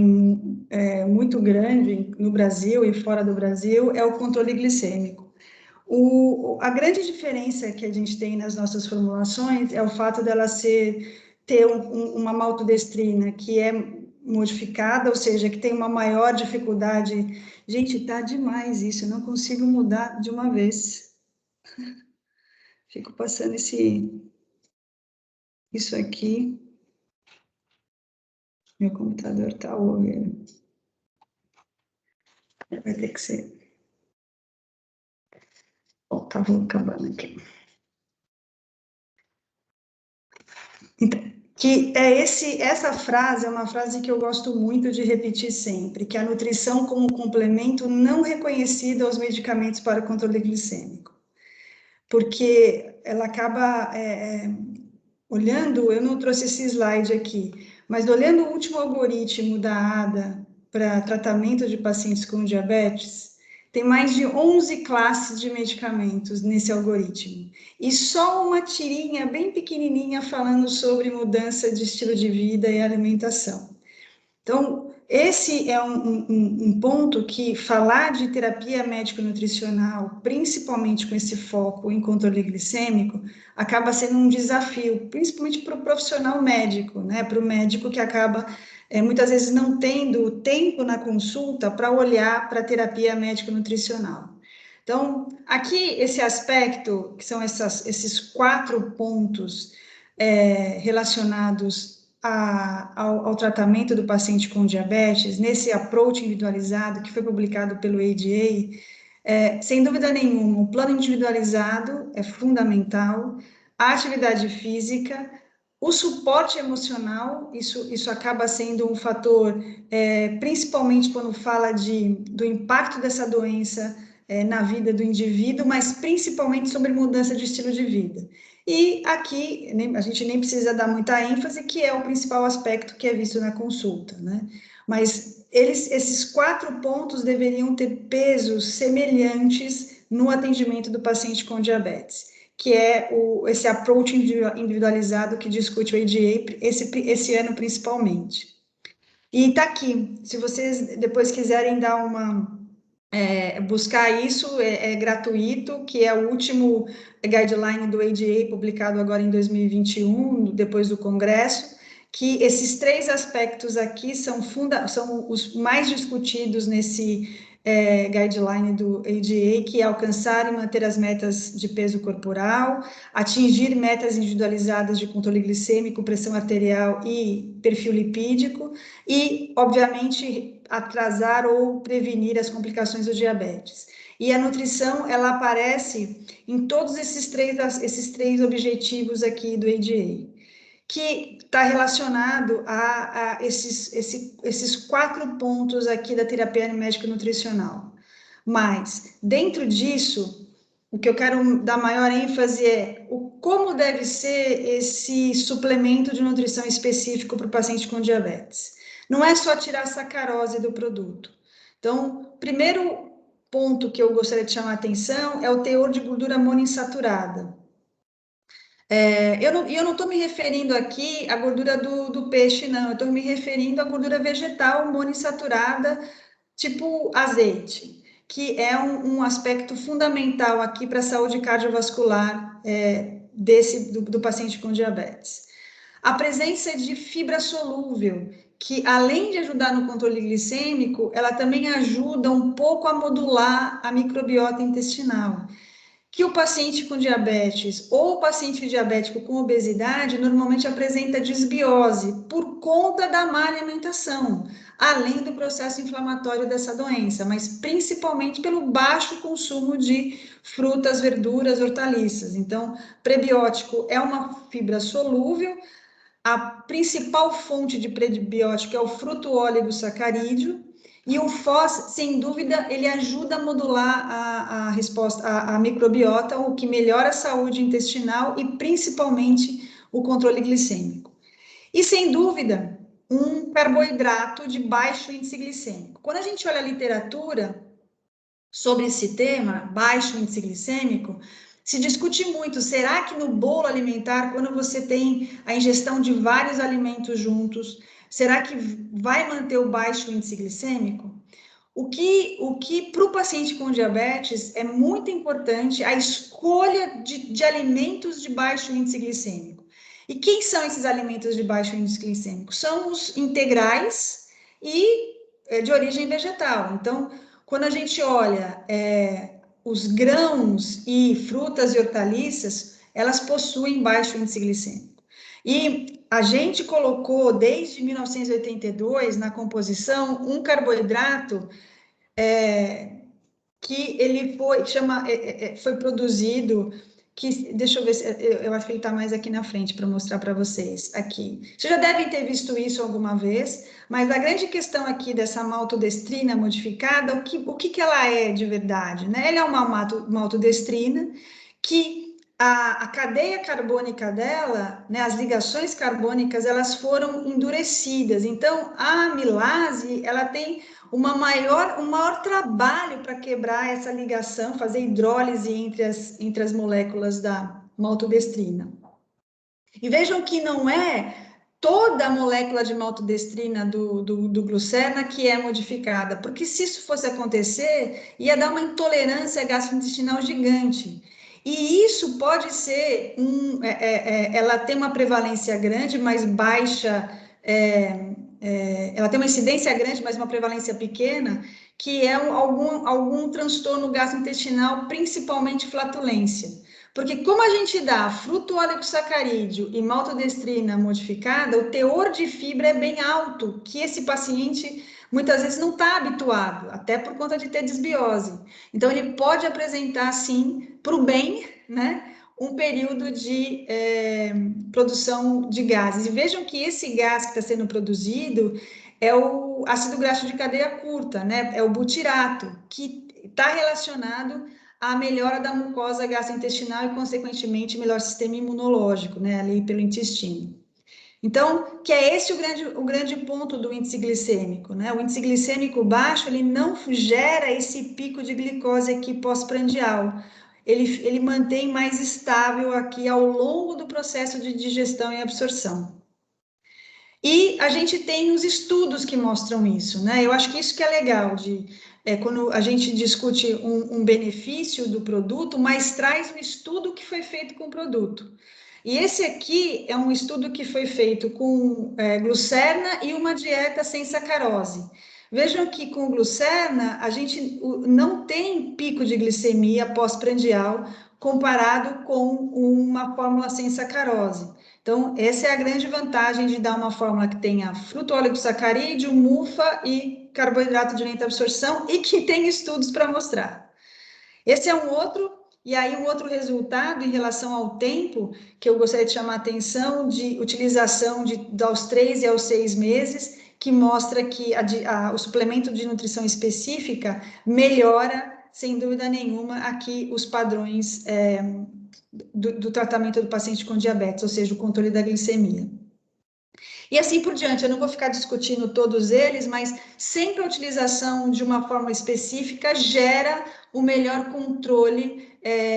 Speaker 2: muito grande no Brasil e fora do Brasil é o controle glicêmico. A grande diferença que a gente tem nas nossas formulações é o fato dela ter uma maltodestrina que é modificada, ou seja, que tem uma maior dificuldade. Gente, tá demais isso, eu não consigo mudar de uma vez. Fico passando isso aqui. Meu computador tá over. Vai ter que ser. Bom, tá acabando aqui. Então, essa frase é uma frase que eu gosto muito de repetir sempre, que a nutrição como complemento não reconhecido aos medicamentos para o controle glicêmico. Porque ela acaba olhando, eu não trouxe esse slide aqui, mas olhando o último algoritmo da ADA para tratamento de pacientes com diabetes, tem mais de 11 classes de medicamentos nesse algoritmo. E só uma tirinha bem pequenininha falando sobre mudança de estilo de vida e alimentação. Então, esse é um ponto que falar de terapia médico-nutricional, principalmente com esse foco em controle glicêmico, acaba sendo um desafio, principalmente para o profissional médico, né? Para o médico que acaba, muitas vezes, não tendo tempo na consulta para olhar para a terapia médico-nutricional. Então, aqui, esse aspecto, que são esses 4 pontos relacionados ao tratamento do paciente com diabetes, nesse approach individualizado que foi publicado pelo ADA, sem dúvida nenhuma, o plano individualizado é fundamental, a atividade física, o suporte emocional, isso acaba sendo um fator, principalmente quando fala do impacto dessa doença na vida do indivíduo, mas principalmente sobre mudança de estilo de vida. E aqui, a gente nem precisa dar muita ênfase, que é o principal aspecto que é visto na consulta, né? Mas esses 4 pontos deveriam ter pesos semelhantes no atendimento do paciente com diabetes, que é esse approach individualizado que discute o ADA esse ano principalmente. E está aqui, se vocês depois quiserem dar buscar isso, é gratuito, que é o último guideline do ADA, publicado agora em 2021, depois do Congresso, que esses 3 aspectos aqui são os mais discutidos nesse guideline do ADA, que é alcançar e manter as metas de peso corporal, atingir metas individualizadas de controle glicêmico, pressão arterial e perfil lipídico, e, obviamente, atrasar ou prevenir as complicações do diabetes. E a nutrição, ela aparece em todos esses três objetivos aqui do ADA, que está relacionado a esses 4 pontos aqui da terapia médico-nutricional. Mas, dentro disso, o que eu quero dar maior ênfase é como deve ser esse suplemento de nutrição específico para o paciente com diabetes. Não é só tirar a sacarose do produto. Então, primeiro ponto que eu gostaria de chamar a atenção é o teor de gordura monoinsaturada. Eu não estou me referindo aqui à gordura do peixe, não. Eu estou me referindo à gordura vegetal monoinsaturada, tipo azeite, que é um aspecto fundamental aqui para a saúde cardiovascular do paciente com diabetes. A presença de fibra solúvel, que além de ajudar no controle glicêmico, ela também ajuda um pouco a modular a microbiota intestinal, que o paciente com diabetes ou o paciente diabético com obesidade normalmente apresenta disbiose por conta da má alimentação, além do processo inflamatório dessa doença, mas principalmente pelo baixo consumo de frutas, verduras, hortaliças. Então, prebiótico é uma fibra solúvel. A principal fonte de prebiótico é o fruto oligosacarídeo, e o FOS, sem dúvida, ele ajuda a modular a resposta à microbiota, o que melhora a saúde intestinal e principalmente o controle glicêmico. E, sem dúvida, um carboidrato de baixo índice glicêmico. Quando a gente olha a literatura sobre esse tema, baixo índice glicêmico, se discute muito, será que no bolo alimentar, quando você tem a ingestão de vários alimentos juntos, será que vai manter o baixo índice glicêmico? O que para o paciente com diabetes é muito importante a escolha de alimentos de baixo índice glicêmico. E quem são esses alimentos de baixo índice glicêmico? São os integrais e de origem vegetal. Então, quando a gente olha os grãos e frutas e hortaliças, elas possuem baixo índice glicêmico. E a gente colocou, desde 1982, na composição, um carboidrato que ele foi produzido, deixa eu ver, eu acho que ele está mais aqui na frente para mostrar para vocês, aqui. Vocês já devem ter visto isso alguma vez, mas a grande questão aqui dessa maltodestrina modificada, o que ela é de verdade, né? Ela é uma maltodestrina que a cadeia carbônica dela, né, as ligações carbônicas, elas foram endurecidas. Então, a amilase, ela tem um maior trabalho para quebrar essa ligação, fazer hidrólise entre as moléculas da maltodestrina. E vejam que não é toda a molécula de maltodestrina do glucerna que é modificada, porque se isso fosse acontecer, ia dar uma intolerância gastrointestinal gigante. E isso pode ser, ela tem uma prevalência grande, mas baixa, ela tem uma incidência grande, mas uma prevalência pequena, que é algum transtorno gastrointestinal, principalmente flatulência. Porque como a gente dá fruto oligosacarídeo e maltodestrina modificada, o teor de fibra é bem alto, que esse paciente muitas vezes não está habituado, até por conta de ter disbiose. Então, ele pode apresentar, sim, para o bem, né, um período de produção de gases. E vejam que esse gás que está sendo produzido é o ácido graxo de cadeia curta, né, é o butirato, que está relacionado à melhora da mucosa gastrointestinal e, consequentemente, melhor sistema imunológico, né, ali pelo intestino. Então, que é esse o grande ponto do índice glicêmico, né? O índice glicêmico baixo, ele não gera esse pico de glicose aqui pós-prandial. Ele mantém mais estável aqui ao longo do processo de digestão e absorção. E a gente tem os estudos que mostram isso, né? Eu acho que isso que é legal, quando a gente discute um benefício do produto, mas traz um estudo que foi feito com o produto. E esse aqui é um estudo que foi feito com glucerna e uma dieta sem sacarose. Vejam que com glucerna, a gente não tem pico de glicemia pós-prandial comparado com uma fórmula sem sacarose. Então, essa é a grande vantagem de dar uma fórmula que tenha fruto-oligosacarídeo, MUFA e carboidrato de lenta absorção e que tem estudos para mostrar. Esse é um outro, e aí um outro resultado em relação ao tempo, que eu gostaria de chamar a atenção, de utilização aos 3 e aos 6 meses, que mostra que o suplemento de nutrição específica melhora, sem dúvida nenhuma, aqui os padrões do tratamento do paciente com diabetes, ou seja, o controle da glicemia. E assim por diante, eu não vou ficar discutindo todos eles, mas sempre a utilização de uma forma específica gera o melhor controle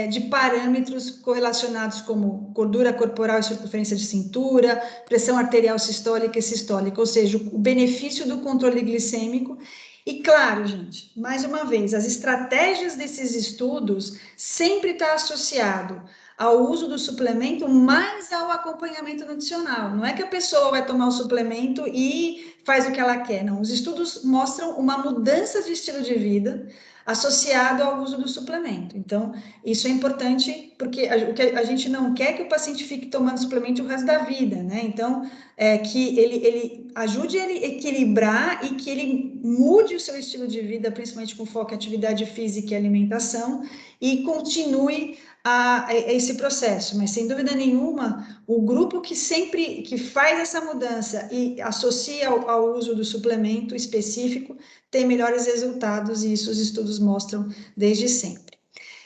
Speaker 2: de parâmetros correlacionados como gordura corporal e circunferência de cintura, pressão arterial sistólica e sistólica, ou seja, o benefício do controle glicêmico. E claro, gente, mais uma vez, as estratégias desses estudos sempre estão associado ao uso do suplemento, mais ao acompanhamento nutricional. Não é que a pessoa vai tomar o suplemento e faz o que ela quer, não. Os estudos mostram uma mudança de estilo de vida associado ao uso do suplemento. Então, isso é importante, porque o que a gente não quer é que o paciente fique tomando suplemento o resto da vida, né? Então, que ele ajude ele a equilibrar e que ele mude o seu estilo de vida, principalmente com foco em atividade física e alimentação, e continue esse processo, mas sem dúvida nenhuma, o grupo que faz essa mudança e associa ao uso do suplemento específico tem melhores resultados, e isso os estudos mostram desde sempre.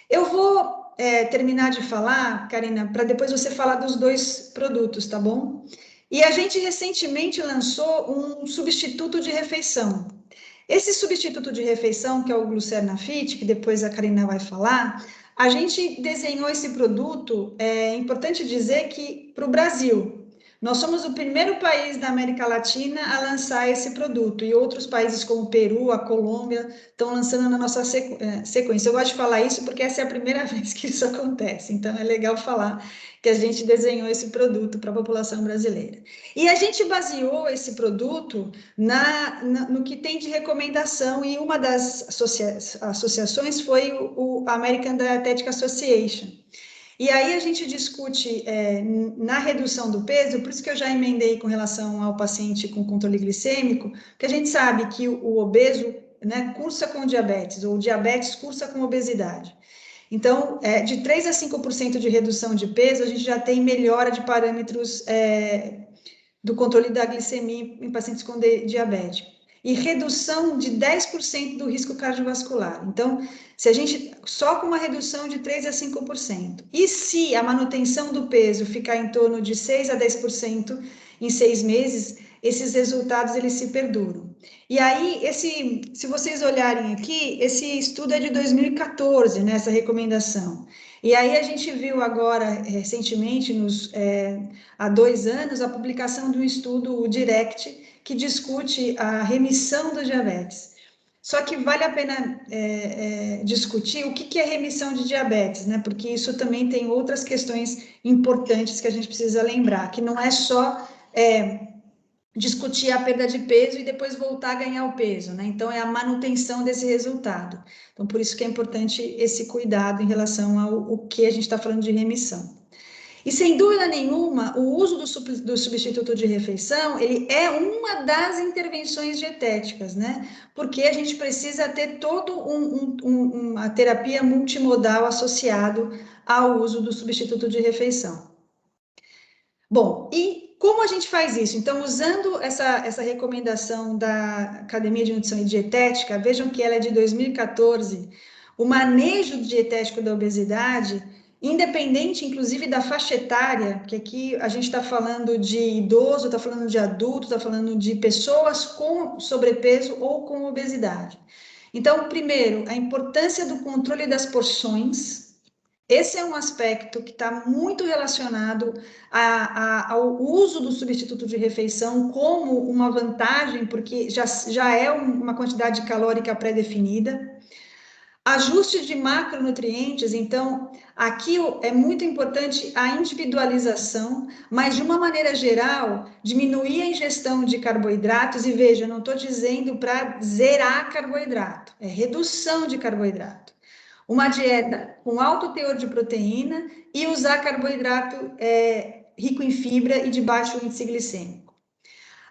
Speaker 2: Eu vou terminar de falar, Karina, para depois você falar dos 2 produtos, tá bom? E a gente recentemente lançou um substituto de refeição. Esse substituto de refeição, que é o Glucerna Fit, que depois a Karina vai falar, a gente desenhou esse produto, é importante dizer que para o Brasil, nós somos o primeiro país da América Latina a lançar esse produto, e outros países como o Peru, a Colômbia, estão lançando na nossa sequência. Eu gosto de falar isso porque essa é a primeira vez que isso acontece, então é legal falar que a gente desenhou esse produto para a população brasileira. E a gente baseou esse produto no que tem de recomendação, e uma das associações foi o American Dietetic Association. E aí a gente discute na redução do peso, por isso que eu já emendei com relação ao paciente com controle glicêmico, que a gente sabe que o obeso, né, cursa com diabetes, ou o diabetes cursa com obesidade. Então, de 3 a 5% de redução de peso, a gente já tem melhora de parâmetros do controle da glicemia em pacientes com diabetes. E redução de 10% do risco cardiovascular. Então, se a gente, só com uma redução de 3 a 5%. E se a manutenção do peso ficar em torno de 6 a 10% em 6 meses, esses resultados, eles se perduram. E aí, se vocês olharem aqui, esse estudo é de 2014, né, essa recomendação. E aí a gente viu agora, recentemente, há 2 anos, a publicação de um estudo, o DIRECT, que discute a remissão do diabetes. Só que vale a pena discutir o que é remissão de diabetes, né? Porque isso também tem outras questões importantes que a gente precisa lembrar, que não é só discutir a perda de peso e depois voltar a ganhar o peso, né? Então, é a manutenção desse resultado. Então, por isso que é importante esse cuidado em relação ao que a gente está falando de remissão. E, sem dúvida nenhuma, o uso do substituto de refeição, ele é uma das intervenções dietéticas, né? Porque a gente precisa ter toda uma terapia multimodal associado ao uso do substituto de refeição. Bom, e como a gente faz isso? Então, usando essa recomendação da Academia de Nutrição e Dietética, vejam que ela é de 2014, o manejo dietético da obesidade, independente, inclusive, da faixa etária, que aqui a gente está falando de idoso, está falando de adulto, está falando de pessoas com sobrepeso ou com obesidade. Então, primeiro, a importância do controle das porções. Esse é um aspecto que está muito relacionado ao uso do substituto de refeição como uma vantagem, porque já é uma quantidade calórica pré-definida. Ajuste de macronutrientes, então, aqui é muito importante a individualização, mas de uma maneira geral, diminuir a ingestão de carboidratos, e veja, não estou dizendo para zerar carboidrato, é redução de carboidrato. Uma dieta com alto teor de proteína e usar carboidrato rico em fibra e de baixo índice glicêmico.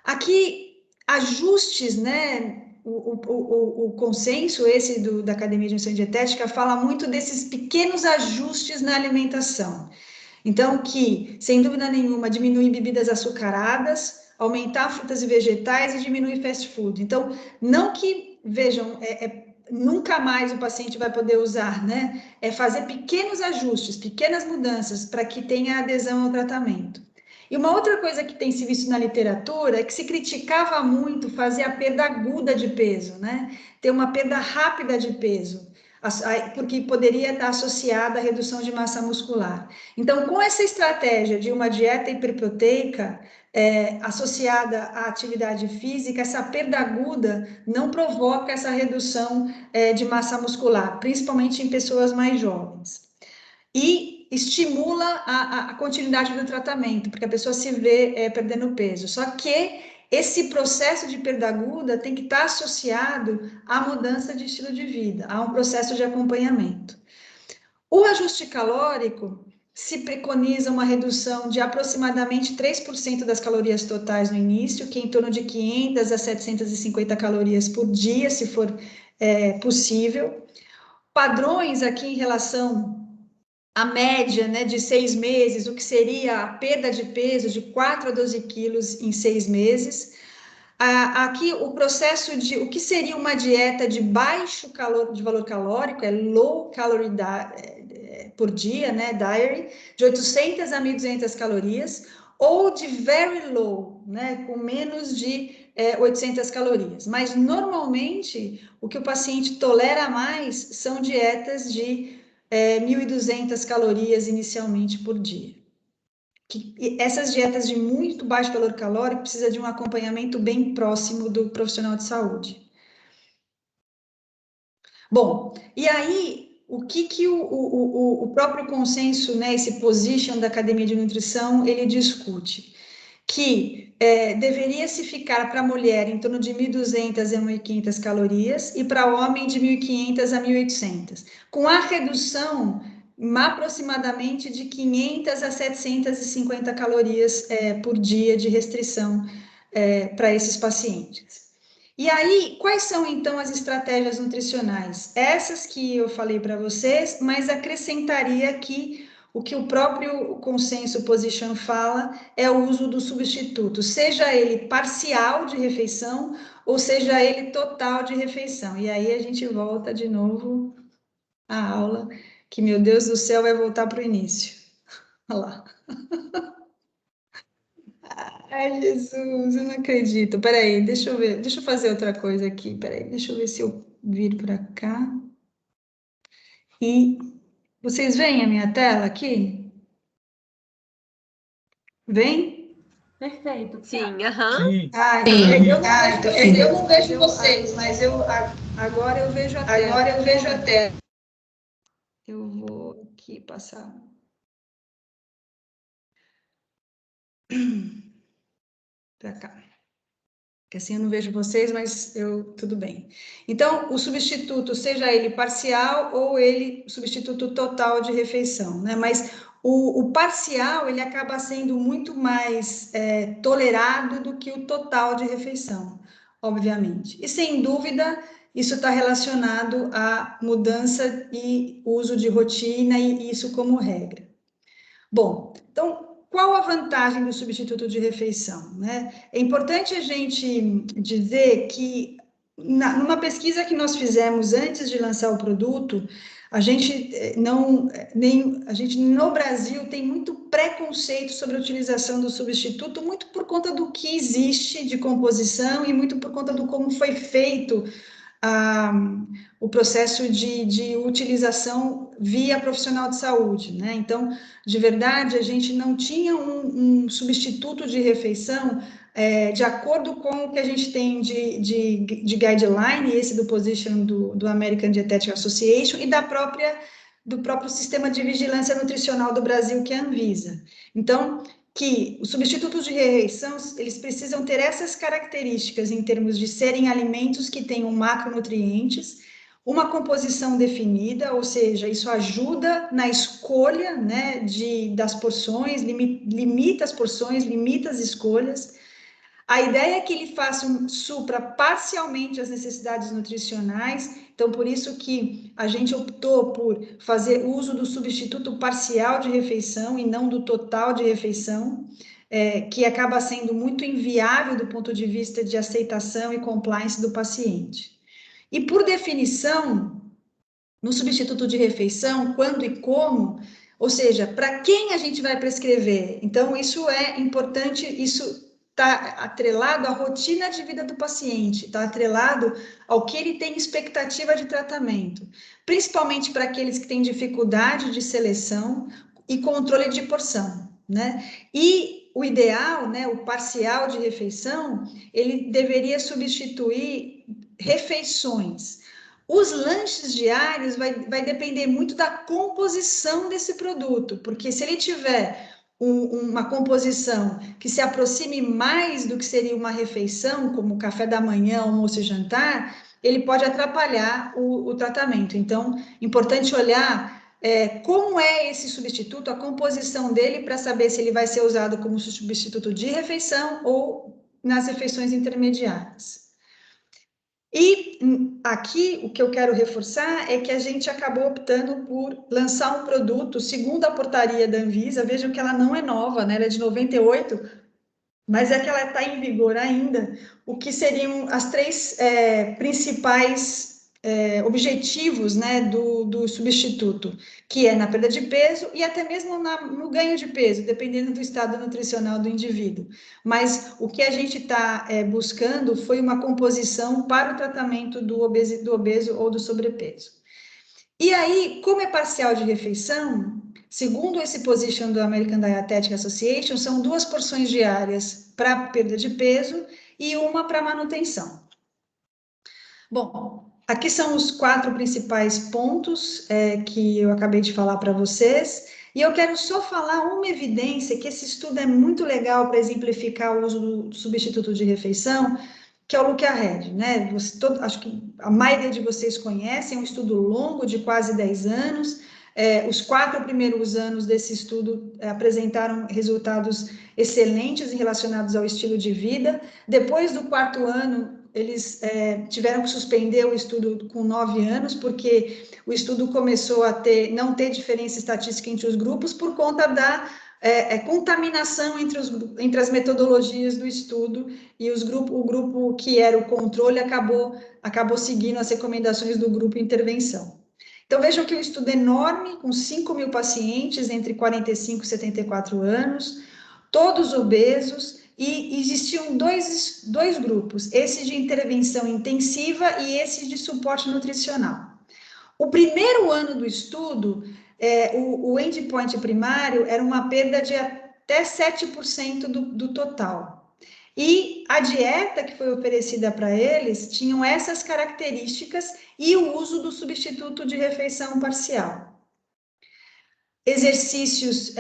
Speaker 2: Aqui, ajustes, né? O consenso esse da Academia de Nutrição Dietética fala muito desses pequenos ajustes na alimentação. Então, que, sem dúvida nenhuma, diminuir bebidas açucaradas, aumentar frutas e vegetais e diminuir fast food. Então, não que, vejam, nunca mais o paciente vai poder usar, né? É fazer pequenos ajustes, pequenas mudanças para que tenha adesão ao tratamento. E uma outra coisa que tem se visto na literatura é que se criticava muito fazer a perda aguda de peso, né? Ter uma perda rápida de peso, porque poderia estar associada à redução de massa muscular. Então, com essa estratégia de uma dieta hiperproteica associada à atividade física, essa perda aguda não provoca essa redução de massa muscular, principalmente em pessoas mais jovens. E estimula a continuidade do tratamento, porque a pessoa se vê perdendo peso. Só que esse processo de perda aguda tem que estar associado à mudança de estilo de vida, a um processo de acompanhamento. O ajuste calórico se preconiza uma redução de aproximadamente 3% das calorias totais no início, que é em torno de 500 a 750 calorias por dia, se for possível. Padrões aqui em relação a média, né, de 6 meses, o que seria a perda de peso de 4 a 12 quilos em 6 meses. Aqui o processo de o que seria uma dieta de baixo valor calórico, low calorie por dia, né, diary, de 800 a 1.200 calorias, ou de very low, né, com menos de 800 calorias. Mas normalmente o que o paciente tolera mais são dietas de 1.200 calorias inicialmente por dia. Essas dietas de muito baixo valor calórico precisam de um acompanhamento bem próximo do profissional de saúde. Bom, e aí, o que o próprio consenso, né, esse position da Academia de Nutrição, ele discute? Que deveria se ficar para a mulher em torno de 1.200 a 1.500 calorias e para o homem de 1.500 a 1.800, com a redução aproximadamente de 500 a 750 calorias por dia de restrição para esses pacientes. E aí, quais são então as estratégias nutricionais? Essas que eu falei para vocês, mas acrescentaria que o que o próprio consenso position fala é o uso do substituto, seja ele parcial de refeição ou seja ele total de refeição. E aí a gente volta de novo à aula, que, meu Deus do céu, vai voltar para o início. Olha lá. Ai, Jesus, eu não acredito. Peraí, deixa eu ver, deixa eu fazer outra coisa aqui. Peraí, deixa eu ver se eu viro para cá. E vocês veem a minha tela aqui? Vem?
Speaker 5: Perfeito.
Speaker 1: Sim, aham.
Speaker 3: Sim.
Speaker 2: Eu não vejo vocês, mas agora eu vejo a tela. Agora eu vejo a tela. Eu vou aqui passar. Para cá. Porque assim eu não vejo vocês, mas tudo bem. Então, o substituto, seja ele parcial ou ele substituto total de refeição, né? Mas o parcial, ele acaba sendo muito mais tolerado do que o total de refeição, obviamente. E, sem dúvida, isso está relacionado à mudança e uso de rotina e isso como regra. Bom, então, qual a vantagem do substituto de refeição, né? É importante a gente dizer que, numa pesquisa que nós fizemos antes de lançar o produto, a gente no Brasil tem muito preconceito sobre a utilização do substituto, muito por conta do que existe de composição e muito por conta do como foi feito o processo de utilização via profissional de saúde, né? Então, de verdade, a gente não tinha um substituto de refeição de acordo com o que a gente tem de guideline, esse do position do American Dietetic Association e do próprio sistema de vigilância nutricional do Brasil, que é a Anvisa. Então, que os substitutos de refeição, eles precisam ter essas características em termos de serem alimentos que tenham macronutrientes, uma composição definida, ou seja, isso ajuda na escolha, né, das porções, limita as porções, limita as escolhas. A ideia é que ele supra parcialmente as necessidades nutricionais, então por isso que a gente optou por fazer uso do substituto parcial de refeição e não do total de refeição, que acaba sendo muito inviável do ponto de vista de aceitação e compliance do paciente. E por definição, no substituto de refeição, quando e como, ou seja, para quem a gente vai prescrever? Então isso é importante, isso está atrelado à rotina de vida do paciente, está atrelado ao que ele tem expectativa de tratamento, principalmente para aqueles que têm dificuldade de seleção e controle de porção, né? E o ideal, né, o parcial de refeição, ele deveria substituir refeições. Os lanches diários vai depender muito da composição desse produto, porque se ele tiver uma composição que se aproxime mais do que seria uma refeição, como café da manhã, almoço e jantar, ele pode atrapalhar o tratamento. Então, importante olhar como é esse substituto, a composição dele, para saber se ele vai ser usado como substituto de refeição ou nas refeições intermediárias. E aqui o que eu quero reforçar é que a gente acabou optando por lançar um produto segundo a portaria da Anvisa. Vejam que ela não é nova, né? Ela é de 98, mas é que ela está em vigor ainda. O que seriam as três principais objetivos, né, do substituto, que é na perda de peso e até mesmo no ganho de peso, dependendo do estado nutricional do indivíduo. Mas o que a gente está buscando foi uma composição para o tratamento do obeso ou do sobrepeso. E aí, como é parcial de refeição, segundo esse position do American Dietetic Association, são 2 porções diárias para perda de peso e uma para manutenção. Bom, aqui são os 4 principais pontos que eu acabei de falar para vocês, e eu quero só falar uma evidência, que esse estudo é muito legal para exemplificar o uso do substituto de refeição, que é o Look Ahead, né? Acho que a maioria de vocês conhecem, é um estudo longo de quase 10 anos, os 4 primeiros anos desse estudo apresentaram resultados excelentes relacionados ao estilo de vida. Depois do 4º ano, eles tiveram que suspender o estudo com 9 anos, porque o estudo começou a não ter diferença estatística entre os grupos por conta da contaminação entre as metodologias do estudo, e o grupo que era o controle acabou seguindo as recomendações do grupo intervenção. Então, vejam que o estudo é enorme, com 5.000 pacientes entre 45 e 74 anos, todos obesos, e existiam dois grupos, esse de intervenção intensiva e esse de suporte nutricional. O primeiro ano do estudo, o endpoint primário era uma perda de até 7% do total. E a dieta que foi oferecida para eles tinham essas características e o uso do substituto de refeição parcial. Exercícios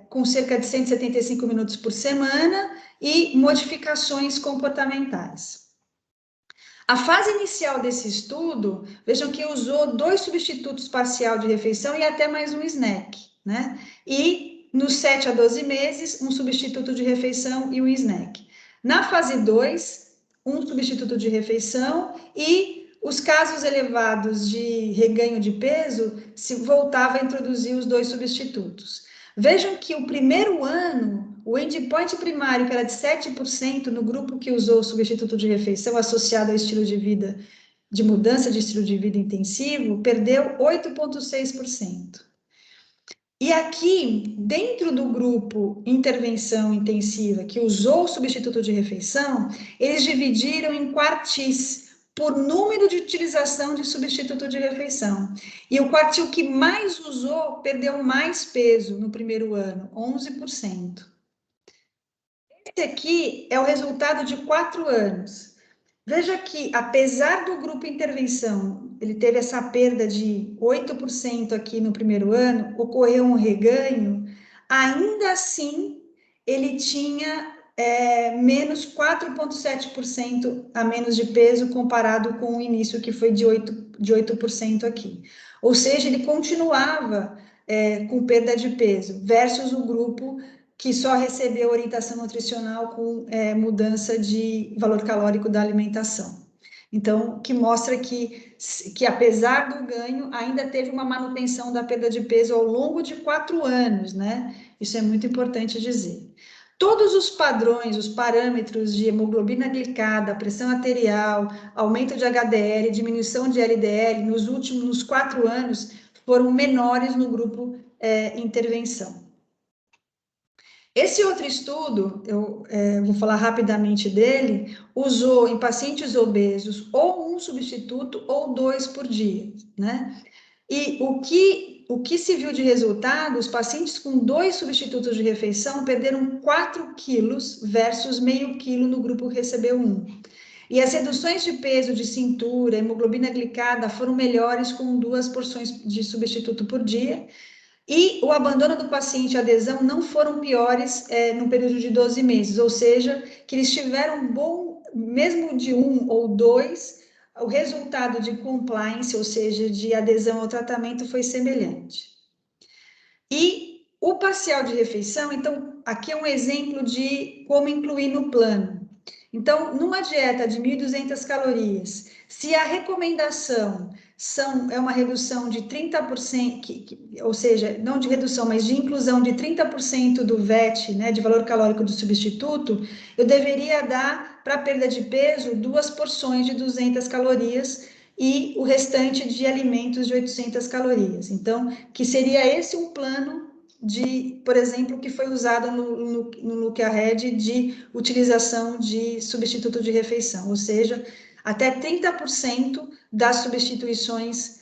Speaker 2: com cerca de 175 minutos por semana e modificações comportamentais. A fase inicial desse estudo, vejam que usou 2 substitutos parcial de refeição e até mais um snack, né? E nos 7 a 12 meses, um substituto de refeição e um snack. Na fase 2, um substituto de refeição e os casos elevados de reganho de peso se voltava a introduzir os 2 substitutos. Vejam que o primeiro ano, o endpoint primário, que era de 7% no grupo que usou o substituto de refeição associado ao estilo de vida de mudança de estilo de vida intensivo, perdeu 8,6%. E aqui, dentro do grupo intervenção intensiva que usou o substituto de refeição, eles dividiram em quartis por número de utilização de substituto de refeição. E o quartil que mais usou perdeu mais peso no primeiro ano, 11%. Esse aqui é o resultado de 4 anos. Veja que, apesar do grupo intervenção, ele teve essa perda de 8% aqui no primeiro ano, ocorreu um reganho, ainda assim, ele tinha menos 4,7% a menos de peso comparado com o início, que foi de 8% aqui. Ou seja, ele continuava com perda de peso, versus o grupo que só recebeu orientação nutricional com mudança de valor calórico da alimentação. Então, que mostra que apesar do ganho, ainda teve uma manutenção da perda de peso ao longo de 4 anos, né? Isso é muito importante dizer. Todos os padrões, os parâmetros de hemoglobina glicada, pressão arterial, aumento de HDL, diminuição de LDL, nos últimos 4 anos, foram menores no grupo intervenção. Esse outro estudo, eu vou falar rapidamente dele, usou em pacientes obesos ou um substituto ou 2 por dia, né? E o que se viu de resultado, os pacientes com 2 substitutos de refeição perderam 4 quilos versus meio quilo no grupo que recebeu 1. E as reduções de peso de cintura, hemoglobina glicada foram melhores com 2 porções de substituto por dia. E o abandono do paciente e a adesão não foram piores no período de 12 meses, ou seja, que eles tiveram bom, mesmo de 1 ou 2, o resultado de compliance, ou seja, de adesão ao tratamento, foi semelhante. E o parcial de refeição, então, aqui é um exemplo de como incluir no plano. Então, numa dieta de 1.200 calorias, se a recomendação é uma redução de 30%, ou seja, não de redução, mas de inclusão de 30% do VET, né, de valor calórico do substituto, eu deveria dar, para perda de peso, 2 porções de 200 calorias e o restante de alimentos de 800 calorias. Então, que seria esse um plano de, por exemplo, que foi usado no Look Ahead de utilização de substituto de refeição, ou seja, até 30% das substituições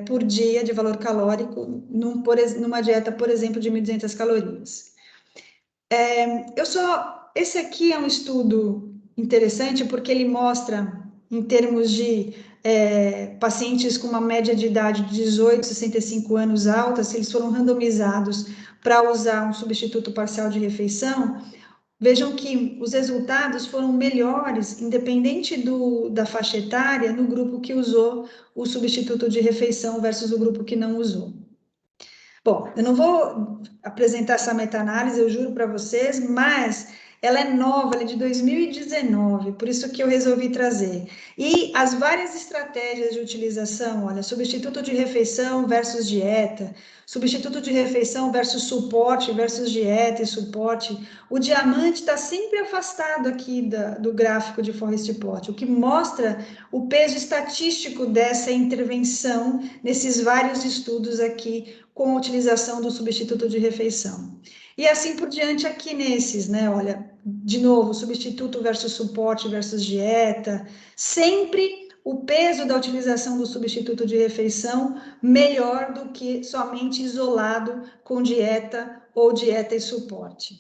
Speaker 2: por dia de valor calórico numa dieta, por exemplo, de 1.200 calorias. Esse aqui é um estudo interessante porque ele mostra, em termos de pacientes com uma média de idade de 18 a 65 anos alta, se eles foram randomizados para usar um substituto parcial de refeição, vejam que os resultados foram melhores, independente da faixa etária, no grupo que usou o substituto de refeição versus o grupo que não usou. Bom, eu não vou apresentar essa meta-análise, eu juro para vocês, mas ela é nova, ela é de 2019, por isso que eu resolvi trazer. E as várias estratégias de utilização, olha, substituto de refeição versus dieta, substituto de refeição versus suporte, versus dieta e suporte. O diamante está sempre afastado aqui do gráfico de Forrest Plot, o que mostra o peso estatístico dessa intervenção nesses vários estudos aqui com a utilização do substituto de refeição. E assim por diante aqui nesses, né, olha, de novo, substituto versus suporte versus dieta, sempre o peso da utilização do substituto de refeição melhor do que somente isolado com dieta ou dieta e suporte.